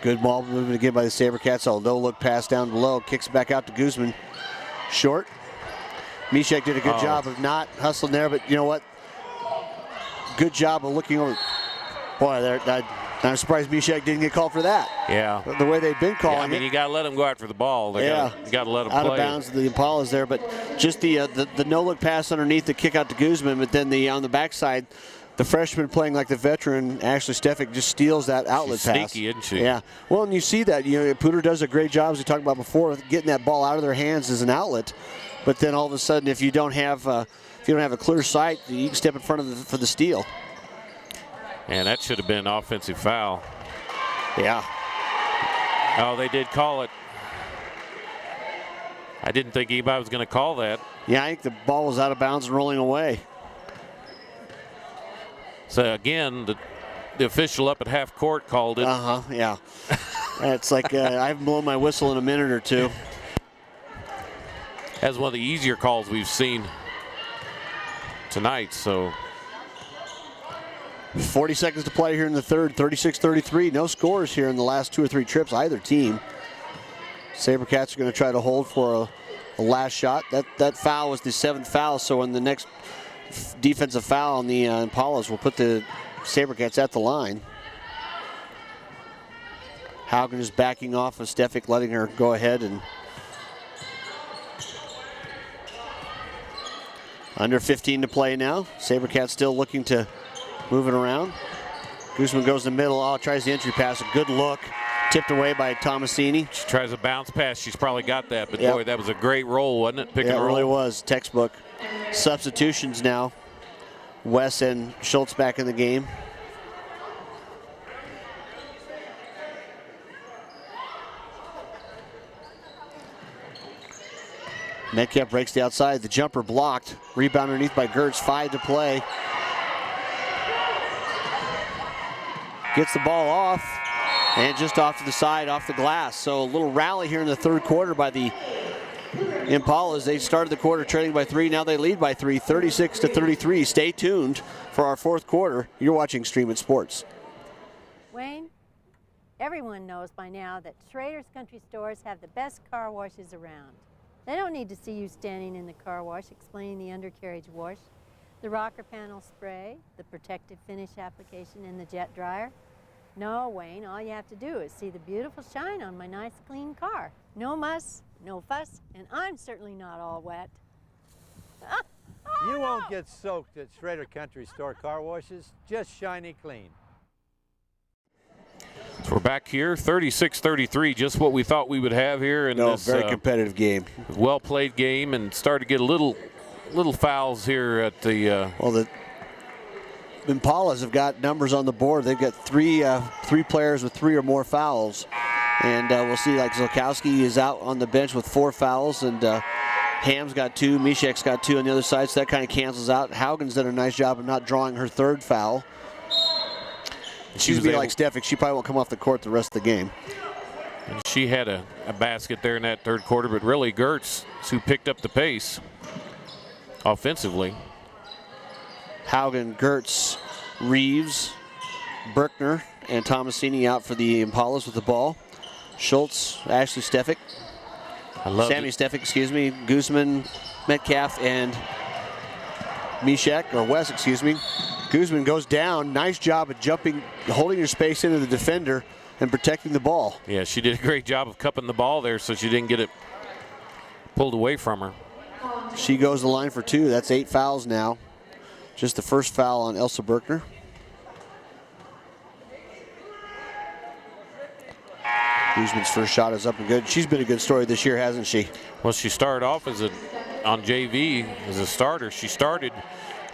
Good ball movement again by the SaberCats. No look pass down below. Kicks it back out to Guzman. Short. Mishek did a good job of not hustling there, but you know what? Good job of looking over. Boy, I'm surprised Mishek didn't get called for that. Yeah. The way they've been calling I mean, you got to let them go after the ball. You got to let them out play. Out of bounds the Impalas there, but just the no-look pass underneath the kick out to Guzman, but then on the backside, the freshman playing like the veteran, Ashley Stefik, just steals that outlet pass. Sneaky, isn't she? Yeah. Well, and you see that. Poudre does a great job, as we talked about before, getting that ball out of their hands as an outlet. But then all of a sudden, if you don't have a clear sight, you can step in front of for the steal. And that should have been an offensive foul. Yeah. Oh, they did call it. I didn't think anybody was going to call that. Yeah, I think the ball was out of bounds and rolling away. So again, the official up at half court called it. Yeah. It's like I haven't blown my whistle in a minute or two. That's one of the easier calls we've seen tonight. So 40 seconds to play here in the third, 36-33. No scores here in the last 2 or 3 trips, either team. SaberCats are going to try to hold for a last shot. That foul was the 7th foul, so in the next defensive foul on the Impalas will put the SaberCats at the line. Haugen is backing off of Stefik, letting her go ahead, and under 15 to play now. SaberCats still looking to move it around. Guzman goes in the middle, tries the entry pass, a good look. Tipped away by Tomasini. She tries a bounce pass. She's probably got that, but boy, that was a great roll, wasn't it? Pick and roll. It really was. Textbook. Substitutions now. Wes and Schultz back in the game. Metcalf breaks the outside. The jumper blocked. Rebound underneath by Gertz. 5 to play. Gets the ball off. And just off to the side, off the glass. So a little rally here in the third quarter by the Impalas. They started the quarter trailing by 3. Now they lead by 3, 36-33. Stay tuned for our fourth quarter. You're watching Stream It Sports. Wayne, everyone knows by now that Schrader's Country Stores have the best car washes around. They don't need to see you standing in the car wash explaining the undercarriage wash, the rocker panel spray, the protective finish application, and the jet dryer. No, Wayne, all you have to do is see the beautiful shine on my nice clean car. No muss, no fuss, and I'm certainly not all wet. You won't get soaked at Schrader Country Store car washes, just shiny clean. So we're back here, 36-33, just what we thought we would have here in this very competitive game. Well-played game, and started to get a little fouls here at the well, the Impalas have got numbers on the board. They've got three players with 3 or more fouls. And we'll see, like Zolkowski is out on the bench with 4 fouls, and Ham's got 2, Mishek's got 2 on the other side, so that kind of cancels out. Haugen's done a nice job of not drawing her 3rd foul. She's going to be like Stefik. She probably won't come off the court the rest of the game. And she had a basket there in that third quarter, but really Gertz who picked up the pace offensively. Haugen, Gertz, Reeves, Berkner, and Tomasini out for the Impalas with the ball. Schultz, Ashley Stefik, Sammy Stefik, excuse me, Guzman, Metcalf, and Mishek, or Wes, excuse me. Guzman goes down. Nice job of jumping, holding her space into the defender and protecting the ball. Yeah, she did a great job of cupping the ball there so she didn't get it pulled away from her. She goes to the line for 2. That's 8 fouls now. Just the first foul on Elsa Berkner. Guzman's first shot is up and good. She's been a good story this year, hasn't she? Well, she started off on JV as a starter. She started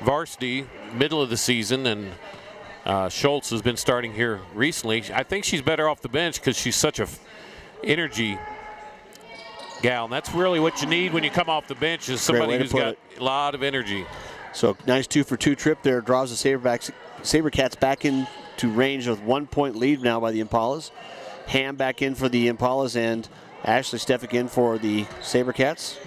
varsity middle of the season, and Schultz has been starting here recently. I think she's better off the bench because she's such a energy gal, and that's really what you need when you come off the bench, is somebody who's got a lot of energy. So nice 2-for-2 trip there. Draws the SaberCats back into range with 1-point lead now by the Impalas. Ham back in for the Impalas, and Ashley Stefik in for the SaberCats.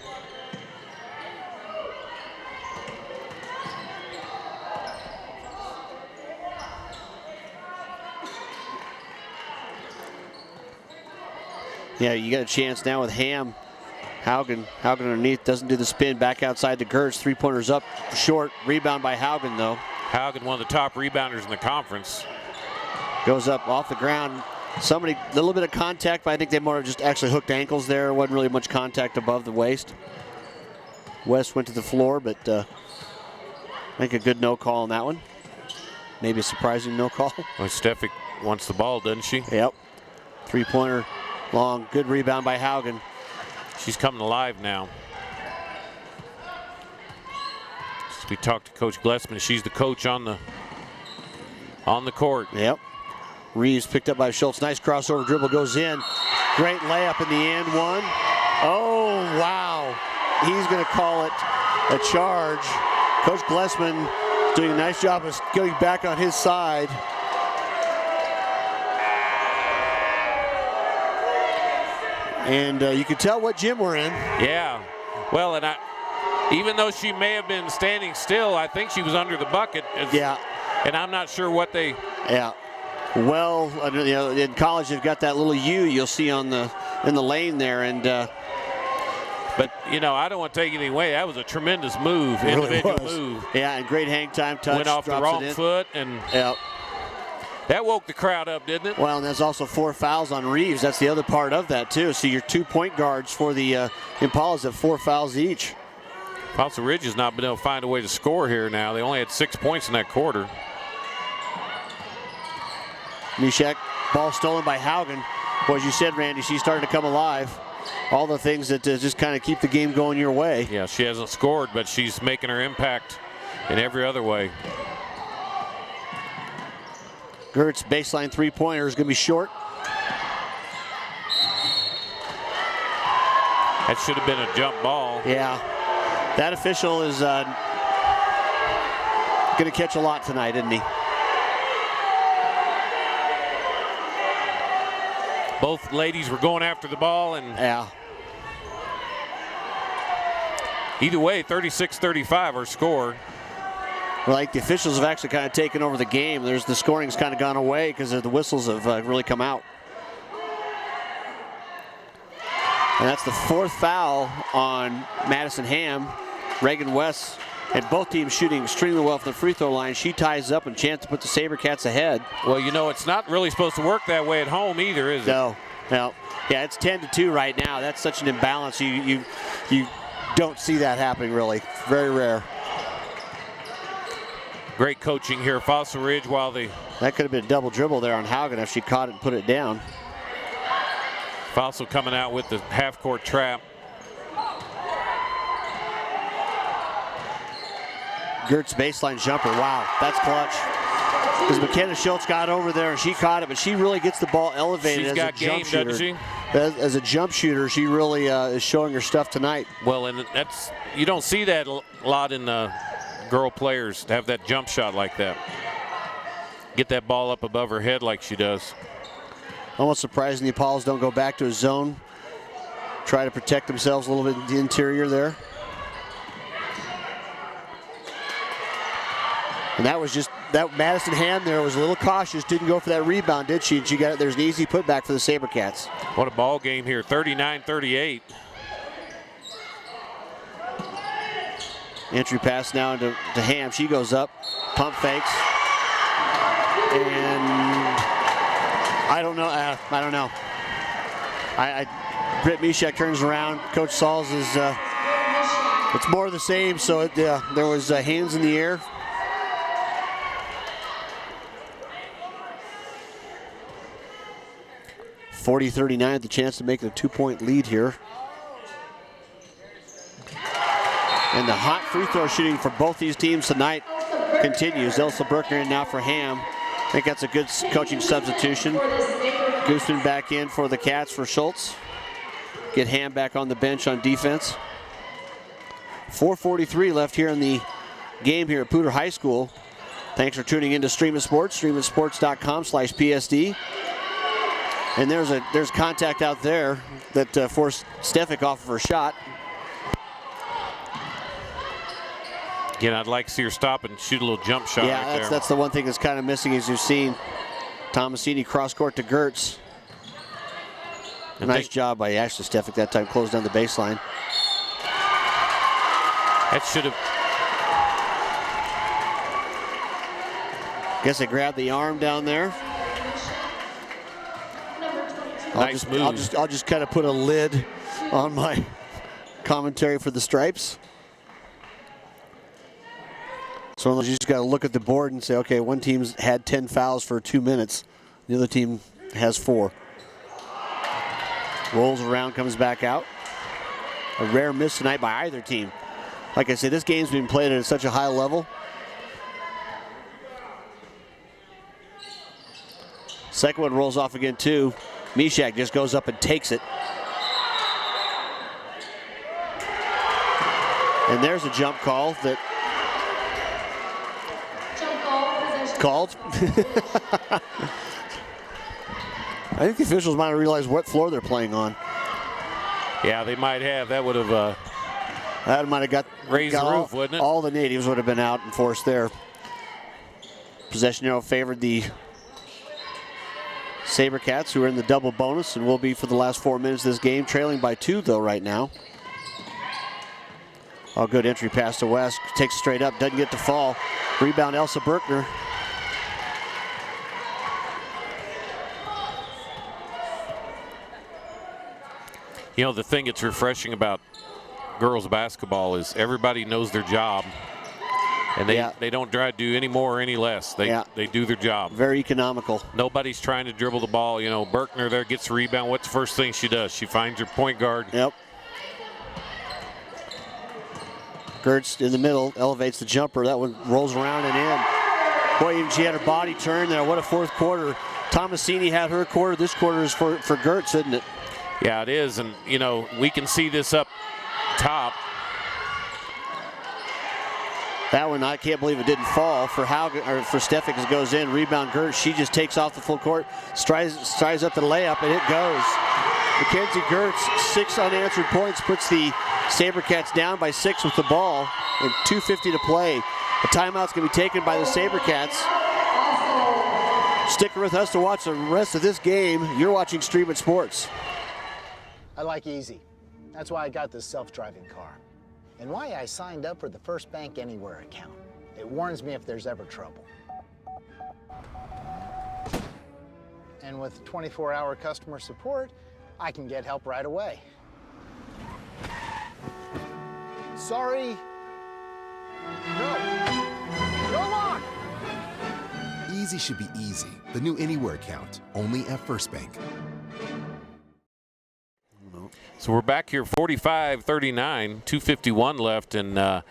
Yeah, you got a chance now with Ham. Haugen underneath, doesn't do the spin, back outside to Gertz. Three-pointers up short. Rebound by Haugen, though. Haugen, one of the top rebounders in the conference. Goes up off the ground. Somebody, a little bit of contact, but I think they more just actually hooked ankles there. Wasn't really much contact above the waist. West went to the floor, but I think a good no call on that one. Maybe a surprising no call. Well, Stefik wants the ball, doesn't she? Yep. Three-pointer long. Good rebound by Haugen. She's coming alive now. As we talked to Coach Glessman, she's the coach on the court. Yep. Reeves picked up by Schultz. Nice crossover dribble, goes in. Great layup in the end one. Oh, wow. He's going to call it a charge. Coach Glessman doing a nice job of going back on his side. And you can tell what gym we're in. Yeah. Well, and even though she may have been standing still, I think she was under the bucket. Yeah. And I'm not sure what they. Yeah. Well, you know, in college they've got that little U you'll see on in the lane there, and. But you know, I don't want to take anything away. That was a tremendous move, individual move. Yeah, and great hang time touch. Went off the wrong foot, and. Yep. That woke the crowd up, didn't it? Well, and there's also 4 fouls on Reeves. That's the other part of that, too. So your 2 point guards for the Impalas have 4 fouls each. Fossil Ridge has not been able to find a way to score here now. They only had 6 points in that quarter. Mishek, ball stolen by Haugen. Well, as you said, Randy, she's starting to come alive. All the things that just kind of keep the game going your way. Yeah, she hasn't scored, but she's making her impact in every other way. Gertz baseline three-pointer is going to be short. That should have been a jump ball. Yeah. That official is going to catch a lot tonight, isn't he? Both ladies were going after the ball, and yeah. Either way, 36-35 our score. Well, like the officials have actually kind of taken over the game. The scoring's kind of gone away because the whistles have really come out. And that's the 4th foul on Madison Ham. Reagan West, and both teams shooting extremely well from the free throw line. She ties up and chance to put the SaberCats ahead. Well, you know, it's not really supposed to work that way at home either, is it? No. Yeah, it's 10-2 right now. That's such an imbalance. You don't see that happening really. Very rare. Great coaching here, Fossil Ridge, while the... That could have been a double dribble there on Haugen if she caught it and put it down. Fossil coming out with the half-court trap. Gertz baseline jumper. Wow, that's clutch. Because McKenna Schultz got over there and she caught it, but she really gets the ball elevated as a jump shooter. Doesn't she? As a jump shooter, she really is showing her stuff tonight. Well, and that's, you don't see that a lot in girl players to have that jump shot like that. Get that ball up above her head like she does. Almost surprising the Impalas don't go back to a zone. Try to protect themselves a little bit in the interior there. And that was just, that Madison Ham there was a little cautious, didn't go for that rebound, did she? And she got it, there's an easy putback for the SaberCats. What a ball game here, 39-38. Entry pass now to Ham, she goes up, pump fakes. And I don't know. Britt Mishek turns around. Coach Sauls is, it's more of the same, so there was hands in the air. .40-39, the chance to make it a 2-point lead here. And the hot free throw shooting for both these teams tonight continues. Elsa Berkner in now for Ham. I think that's a good coaching substitution. Gooseman back in for the Cats for Schultz. Get Ham back on the bench on defense. 4:43 left here in the game here at Poudre High School. Thanks for tuning in to Streamin' Sports, streaminsports.com/PSD. And there's contact out there that forced Stefik off of her shot. Again, I'd like to see her stop and shoot a little jump shot right there. Yeah, that's the one thing that's kind of missing, as you've seen. Tomasini cross court to Gertz. Nice job by Ashley Stefik that time, closed down the baseline. That should have. Guess they grabbed the arm down there. Nice move. I'll just kind of put a lid on my commentary for the Stripes. So you just got to look at the board and say, okay, one team's had 10 fouls for 2 minutes. The other team has 4. Rolls around, comes back out. A rare miss tonight by either team. Like I said, this game's been played at such a high level. Second one rolls off again too. Mishak just goes up and takes it. And there's a jump call that called. I think the officials might have realized what floor they're playing on. Yeah, they might have. That would have that might have got raised the roof, wouldn't it? All the natives would have been out and forced there. Possession arrow favored the SaberCats, who are in the double bonus and will be for the last 4 minutes of this game, trailing by 2 though right now. Oh, good entry pass to West. Takes it straight up, doesn't get to fall. Rebound Elsa Berkner. You know, the thing that's refreshing about girls basketball is everybody knows their job. And they don't try to do any more or any less. They do their job. Very economical. Nobody's trying to dribble the ball. You know, Berkner there gets the rebound. What's the first thing she does? She finds her point guard. Yep. Gertz in the middle, elevates the jumper. That one rolls around and in. Boy, even she had her body turned there. What a fourth quarter. Tomasini had her quarter. This quarter is for Gertz, isn't it? Yeah, it is. And, you know, we can see this up top. That one, I can't believe it didn't fall. For Stefik as it goes in, rebound Gertz. She just takes off the full court, strides up the layup, and it goes. Mackenzie Gertz, 6 unanswered points, puts the SaberCats down by 6 with the ball, and 2:50 to play. The timeout's going to be taken by the SaberCats. Stick with us to watch the rest of this game. You're watching Stream It Sports. I like easy. That's why I got this self-driving car. And why I signed up for the First Bank Anywhere account. It warns me if there's ever trouble. And with 24-hour customer support, I can get help right away. Sorry. No lock! Easy should be easy. The new Anywhere account, only at First Bank. So we're back here 45-39, 2:51 left, and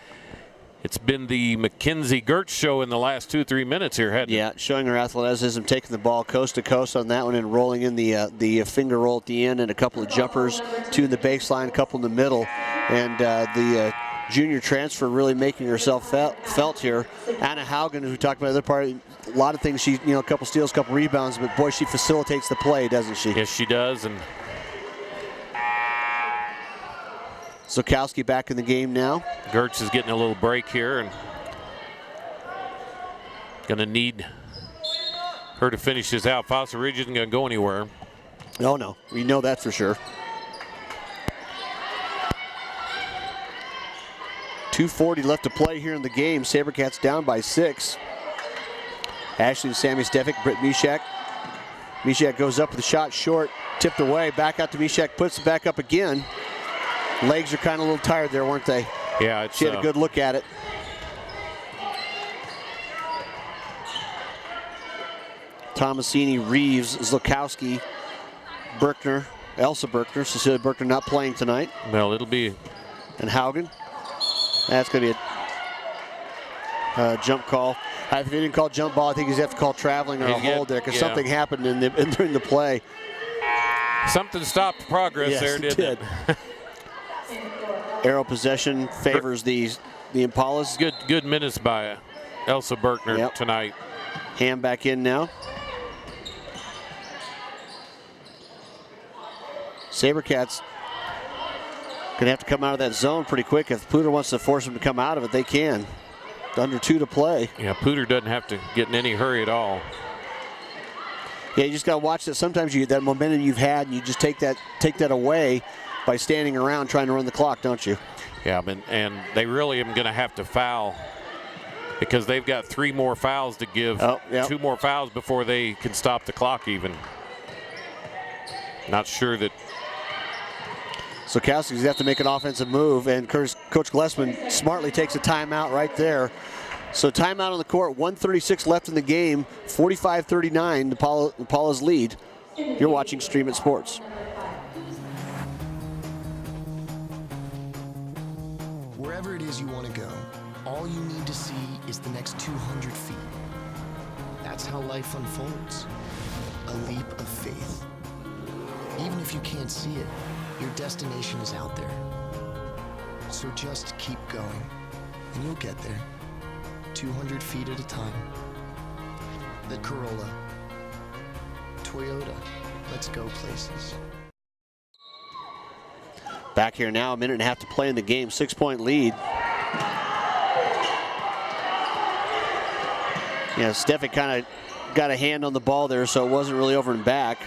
it's been the Mackenzie Gertz show in the last 2-3 minutes here, hasn't it? Yeah, showing her athleticism, taking the ball coast to coast on that one and rolling in the finger roll at the end and a couple of jumpers, 2 in the baseline, a couple in the middle. And the junior transfer really making herself felt here. Anna Haugen, who talked about the other part, a lot of things, she, a couple steals, a couple rebounds, but boy, she facilitates the play, doesn't she? Yes, she does. And Zukowski back in the game now. Gertz is getting a little break here and going to need her to finish this out. Foster Ridge isn't going to go anywhere. Oh, no. We know that for sure. 2:40 left to play here in the game. SaberCats down by 6. Ashley and Sammy Stefik, Britt Mishak. Mishak goes up with the shot short, tipped away, back out to Mishak, puts it back up again. Legs are kind of a little tired there, weren't they? Yeah, she had a good look at it. Tomasini, Reeves, Zlukowski, Berkner, Elsa Berkner, Cecilia Berkner not playing tonight. Well, it'll be. And Haugen. That's going to be a jump call. If they didn't call jump ball, I think he's going to have to call traveling or a hold there because something happened during the play. Something stopped progress there, didn't it? Arrow possession favors the Impalas. Good minutes by Elsa Berkner tonight. Ham back in now. SaberCats going to have to come out of that zone pretty quick. If Poudre wants to force them to come out of it, they can. Under 2 to play. Yeah, Poudre doesn't have to get in any hurry at all. Yeah, you just got to watch that. Sometimes that momentum you've had, and you just take that away by standing around trying to run the clock, don't you? Yeah, and they really are going to have to foul because they've got 3 more fouls to give. 2 more fouls before they can stop the clock even. Not sure that. So Kowski's have to make an offensive move, and Coach Glessman smartly takes a timeout right there. So timeout on the court, 1:36 left in the game, 45-39, Impala's lead. You're watching Stream It Sports. Wherever it is you want to go, all you need to see is the next 200 feet. That's how life unfolds. A leap of faith. Even if you can't see it, your destination is out there. So just keep going, and you'll get there. 200 feet at a time. The Corolla. Toyota. Let's go places. Back here now, a minute and a half to play in the game, 6-point lead. Yeah, Stefik kind of got a hand on the ball there, so it wasn't really over and back.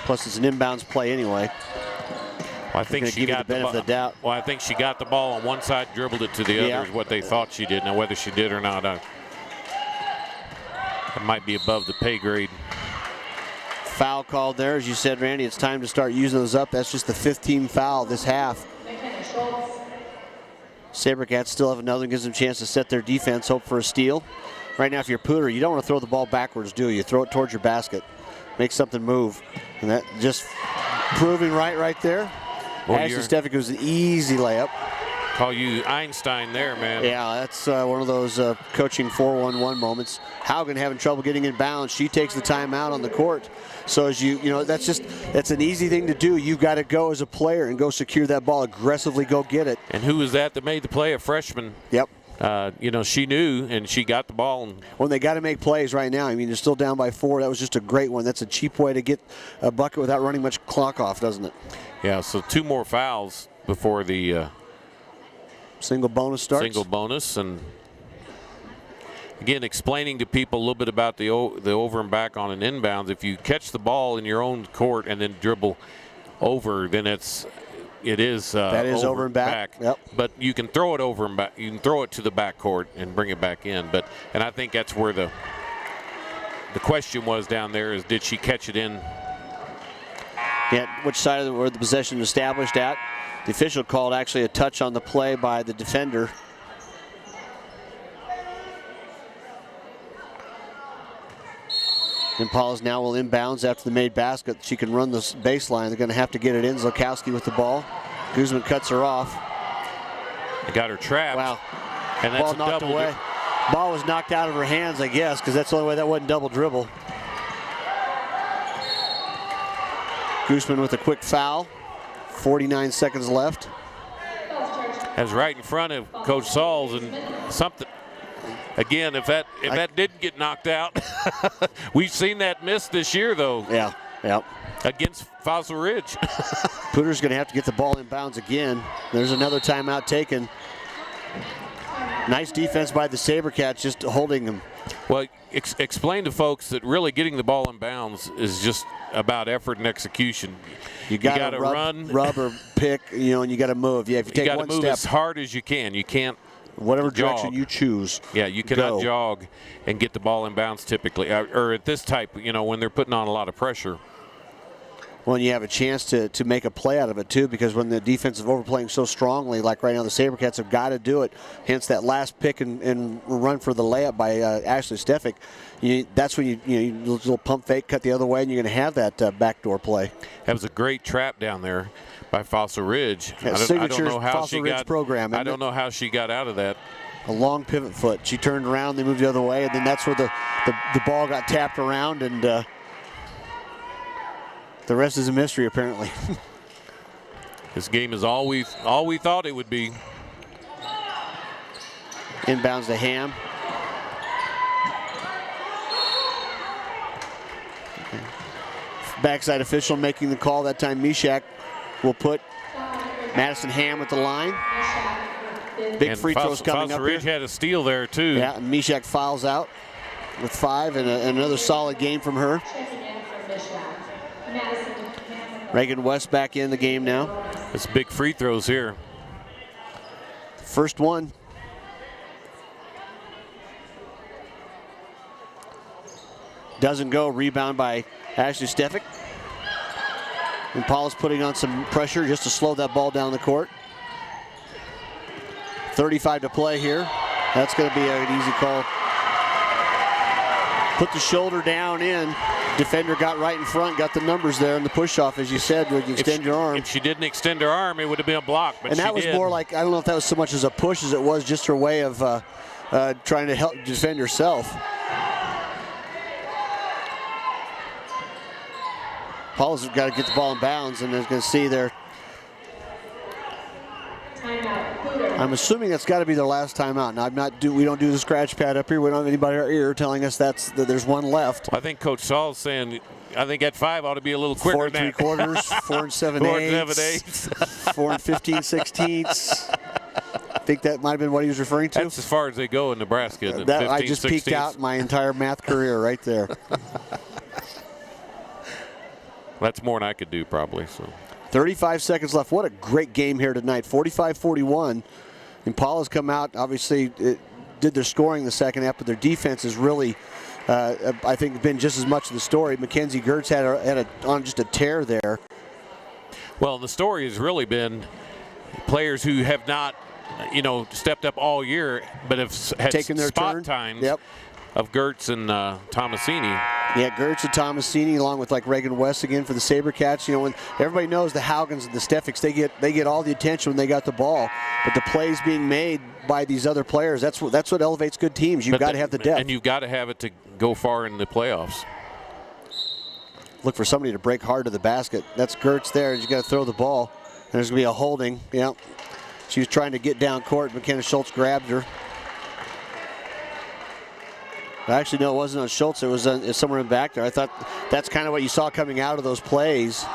Plus, it's an inbounds play anyway. Well, I think she got the benefit of the doubt. Well, I think she got the ball on one side, dribbled it to the other, is what they thought she did. Now, whether she did or not, it might be above the pay grade. Foul called there, as you said, Randy. It's time to start using those up. That's just the 15th foul this half. SaberCats still have another, gives them a chance to set their defense, hope for a steal. Right now, if you're Poudre, you don't want to throw the ball backwards, do you? Throw it towards your basket. Make something move. And that just proving right there. Well, Ashley Stefik was an easy layup. Call you Einstein there, man. Yeah, that's one of those coaching 4-1-1 moments. Haugen having trouble getting in balance. She takes the timeout on the court. So as you know, that's an easy thing to do. You've got to go as a player and go secure that ball, aggressively go get it. And who was that made the play? A freshman. Yep. She knew, and she got the ball. Well, they got to make plays right now. I mean, they're still down by 4. That was just a great one. That's a cheap way to get a bucket without running much clock off, doesn't it? Yeah, so 2 more fouls before the single bonus starts. Single bonus, and again, explaining to people a little bit about the over and back on an inbounds. If you catch the ball in your own court and then dribble over, then it is over and back. Yep. But you can throw it over and back. You can throw it to the back court and bring it back in. And I think that's where the question was down there is, did she catch it in? Yeah, which side of where the possession established at? The official called actually a touch on the play by the defender. Impalas now will inbounds after the made basket. She can run this baseline. They're going to have to get it in. Zlokowski with the ball. Guzman cuts her off. They got her trapped. Wow. And that's ball knocked away. Ball was knocked out of her hands, I guess, because that's the only way that wasn't double dribble. Guzman with a quick foul. 49 seconds left. That's right in front of Coach Sauls, and something. Again, if that didn't get knocked out, we've seen that miss this year, though. Yeah, yeah. Against Fossil Ridge. Poudre's going to have to get the ball in bounds again. There's another timeout taken. Nice defense by the SaberCats, just holding them. Well, explain to folks that really getting the ball in bounds is just about effort and execution. You got to run, rub or pick, and you got to move. Yeah, if you take one step, move as hard as you can. You can't. Whatever jog. Direction you choose. Yeah, you cannot jog and get the ball in bounds typically, or at this type, when they're putting on a lot of pressure. Well, and you have a chance to make a play out of it, too, because when the defense is overplaying so strongly, like right now, the SaberCats have got to do it. Hence that last pick and run for the layup by Ashley Stefik. That's when you little pump fake, cut the other way, and you're going to have that backdoor play. That was a great trap down there by Fossil Ridge. I don't know how Fossil Ridge program. I don't know how she got out of that. A long pivot foot. She turned around, they moved the other way, and then that's where the ball got tapped around, and the rest is a mystery, apparently. This game is all we thought it would be. Inbounds to Ham. Backside official making the call. That time Mishak will put Madison Ham at the line. Big free throws coming up here. Ridge had a steal there, too. Yeah, and Mishak fouls out. with 5 and another solid game from her. Reagan West back in the game now. It's big free throws here. First one. Doesn't go. Rebound by Ashley Stefik. Impalas putting on some pressure just to slow that ball down the court. 35 to play here. That's going to be an easy call. Put the shoulder down in. Defender got right in front, got the numbers there in the push-off, as you said, when you extend your arm. If she didn't extend her arm, it would have been a block, but and that was more like, I don't know if that was so much as a push as it was just her way of trying to help defend herself. Paul's got to get the ball in bounds, and they're going to see there. I'm assuming that's got to be their last timeout. Now, we don't do the scratch pad up here. We don't have anybody in our ear telling us that there's one left. I think Coach Saul's saying, I think at 5 ought to be a little quicker 4 than that. 3/4, 4 7/8, 4 15/16. I think that might have been what he was referring to. That's as far as they go in Nebraska. I just peeked out my entire math career right there. That's more than I could do probably. So 35 seconds left. What a great game here tonight. 45-41. Impalas come out, obviously did their scoring the second half, but their defense has really, I think, been just as much of the story. Mackenzie Gertz had on just a tear there. Well, the story has really been players who have not, stepped up all year, but have had taken their spot turn. times Yep. of Gertz and Tomasini. Yeah, Gertz and Tomasini, along with like Reagan West again for the SaberCats. When everybody knows the Haugans and the Stefiks, they get all the attention when they got the ball. But the plays being made by these other players, that's what elevates good teams. You've got to have the depth. And you've got to have it to go far in the playoffs. Look for somebody to break hard to the basket. That's Gertz there. You got to throw the ball. And there's going to be a holding. Yeah. She was trying to get down court. McKenna Schultz grabbed her. Actually, no, it wasn't on Schultz. It was somewhere in back there. I thought that's kind of what you saw coming out of those plays.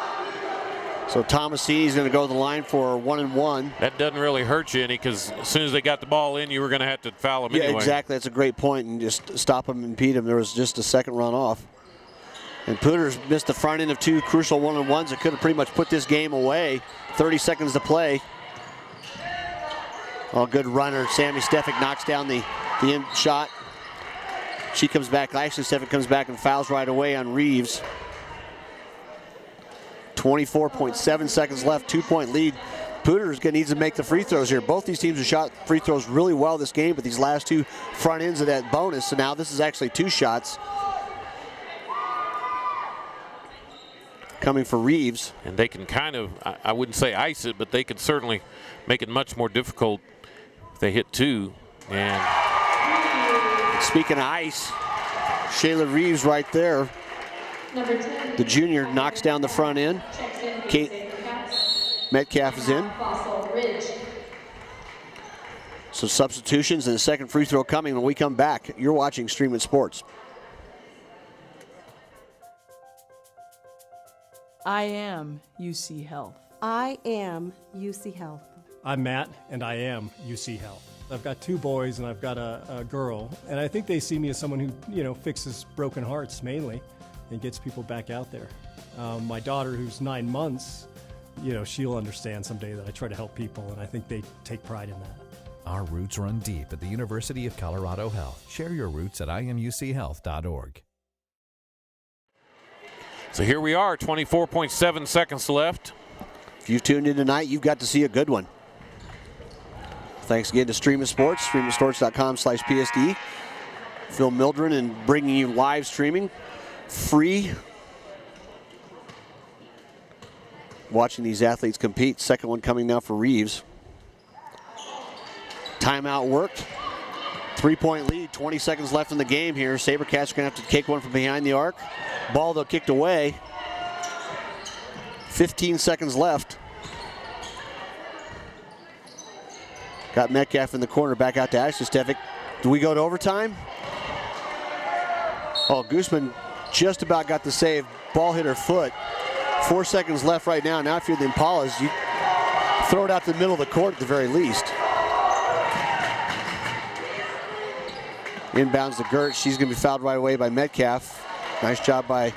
So Tomasini's going to go to the line for 1-and-1. That doesn't really hurt you any because as soon as they got the ball in, you were going to have to foul them anyway. Yeah, exactly. That's a great point, and just stop them and impede them. There was just a second run off. And Poudre's missed the front end of 2 crucial 1-on-1s that could have pretty much put this game away. 30 seconds to play. Oh, good runner. Sammy Stefik knocks down the in shot. She comes back. Actually, Stefik comes back and fouls right away on Reeves. 24.7 seconds left, 2-point lead. Poudre's needs to make the free throws here. Both these teams have shot free throws really well this game, but these last 2 front ends of that bonus. So now this is actually 2 shots coming for Reeves. And they can kind of, I wouldn't say ice it, but they can certainly make it much more difficult if they hit 2. And speaking of ice, Shayla Reeves right there. The junior knocks down the front end. Kate Metcalf is in. So substitutions and the second free throw coming when we come back. You're watching Streaming Sports. I am UC Health. I am UC Health. I'm Matt, and I am UC Health. I've got 2 boys and I've got a girl, and I think they see me as someone who, fixes broken hearts mainly and gets people back out there. My daughter, who's 9 months, she'll understand someday that I try to help people, and I think they take pride in that. Our roots run deep at the University of Colorado Health. Share your roots at imuchealth.org. So here we are, 24.7 seconds left. If you've tuned in tonight, you've got to see a good one. Thanks again to Streaming Sports, streamingsports.com/PSD. Phil Mildren and bringing you live streaming, free. Watching these athletes compete. Second one coming now for Reeves. Timeout worked. 3-point lead, 20 seconds left in the game here. SaberCats are going to have to kick one from behind the arc. Ball, though, kicked away. 15 seconds left. Got Metcalf in the corner, back out to Ashley Stefik. Do we go to overtime? Oh, Gooseman just about got the save. Ball hit her foot. 4 seconds left right now. Now if you're the Impalas, you throw it out the middle of the court at the very least. Inbounds to Gertz. She's going to be fouled right away by Metcalf. Nice job by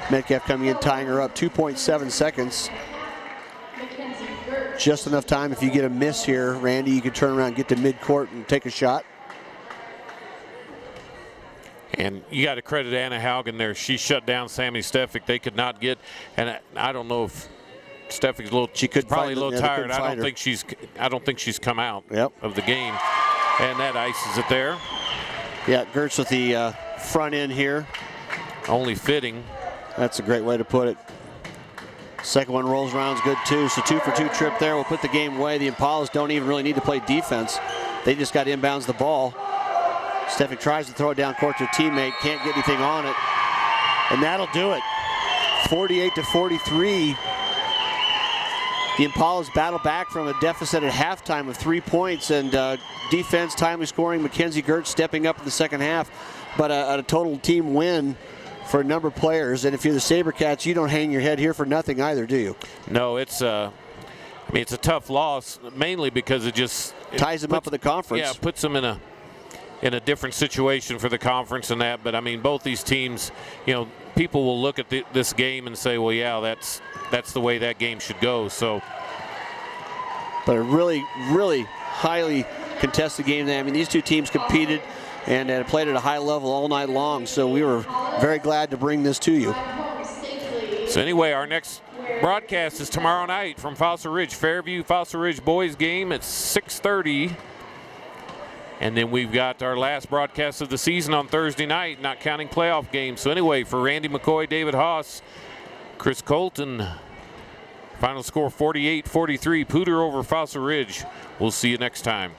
Metcalf coming in, tying her up. 2.7 seconds. Just enough time. If you get a miss here, Randy, you can turn around, get to midcourt, and take a shot. And you got to credit Anna Haugen there. She shut down Sammy Stefik. They could not get, and I don't know if Stefik's probably a little tired. I don't think she's come out of the game. And that ices it there. Yeah, Gertz with the front end here. Only fitting. That's a great way to put it. Second one rolls around is good too. So 2-for-2 trip there will put the game away. The Impalas don't even really need to play defense. They just got to inbounds the ball. Stefik tries to throw it down court to a teammate, can't get anything on it. And that'll do it. 48-43. The Impalas battle back from a deficit at halftime of 3 points, and defense, timely scoring, Mackenzie Gertz stepping up in the second half. But a total team win for a number of players. And if you're the SaberCats, you don't hang your head here for nothing either, do you? No, it's a tough loss, mainly because it ties them up for the conference. Yeah, puts them in a different situation for the conference and that. But I mean, both these teams, people will look at this game and say, well, yeah, that's the way that game should go. So, but a really, really highly contested game. I mean, these two teams competed and played at a high level all night long. So we were very glad to bring this to you. So anyway, our next broadcast is tomorrow night from Fossil Ridge. Fairview Fossil Ridge boys game at 6:30. And then we've got our last broadcast of the season on Thursday night, not counting playoff games. So anyway, for Randy McCoy, David Haase, Chris Colton, final score 48-43, Poudre over Fossil Ridge. We'll see you next time.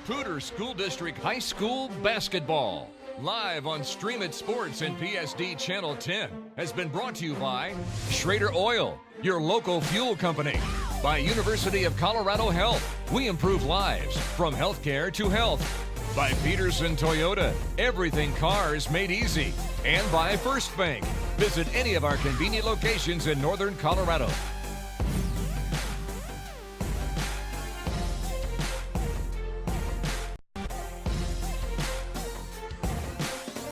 Poudre School District High School Basketball, live on Stream It Sports and PSD Channel 10, has been brought to you by Schrader Oil, your local fuel company. By University of Colorado Health, we improve lives from healthcare to health. By Pedersen Toyota, everything cars made easy. And by First Bank. Visit any of our convenient locations in northern Colorado.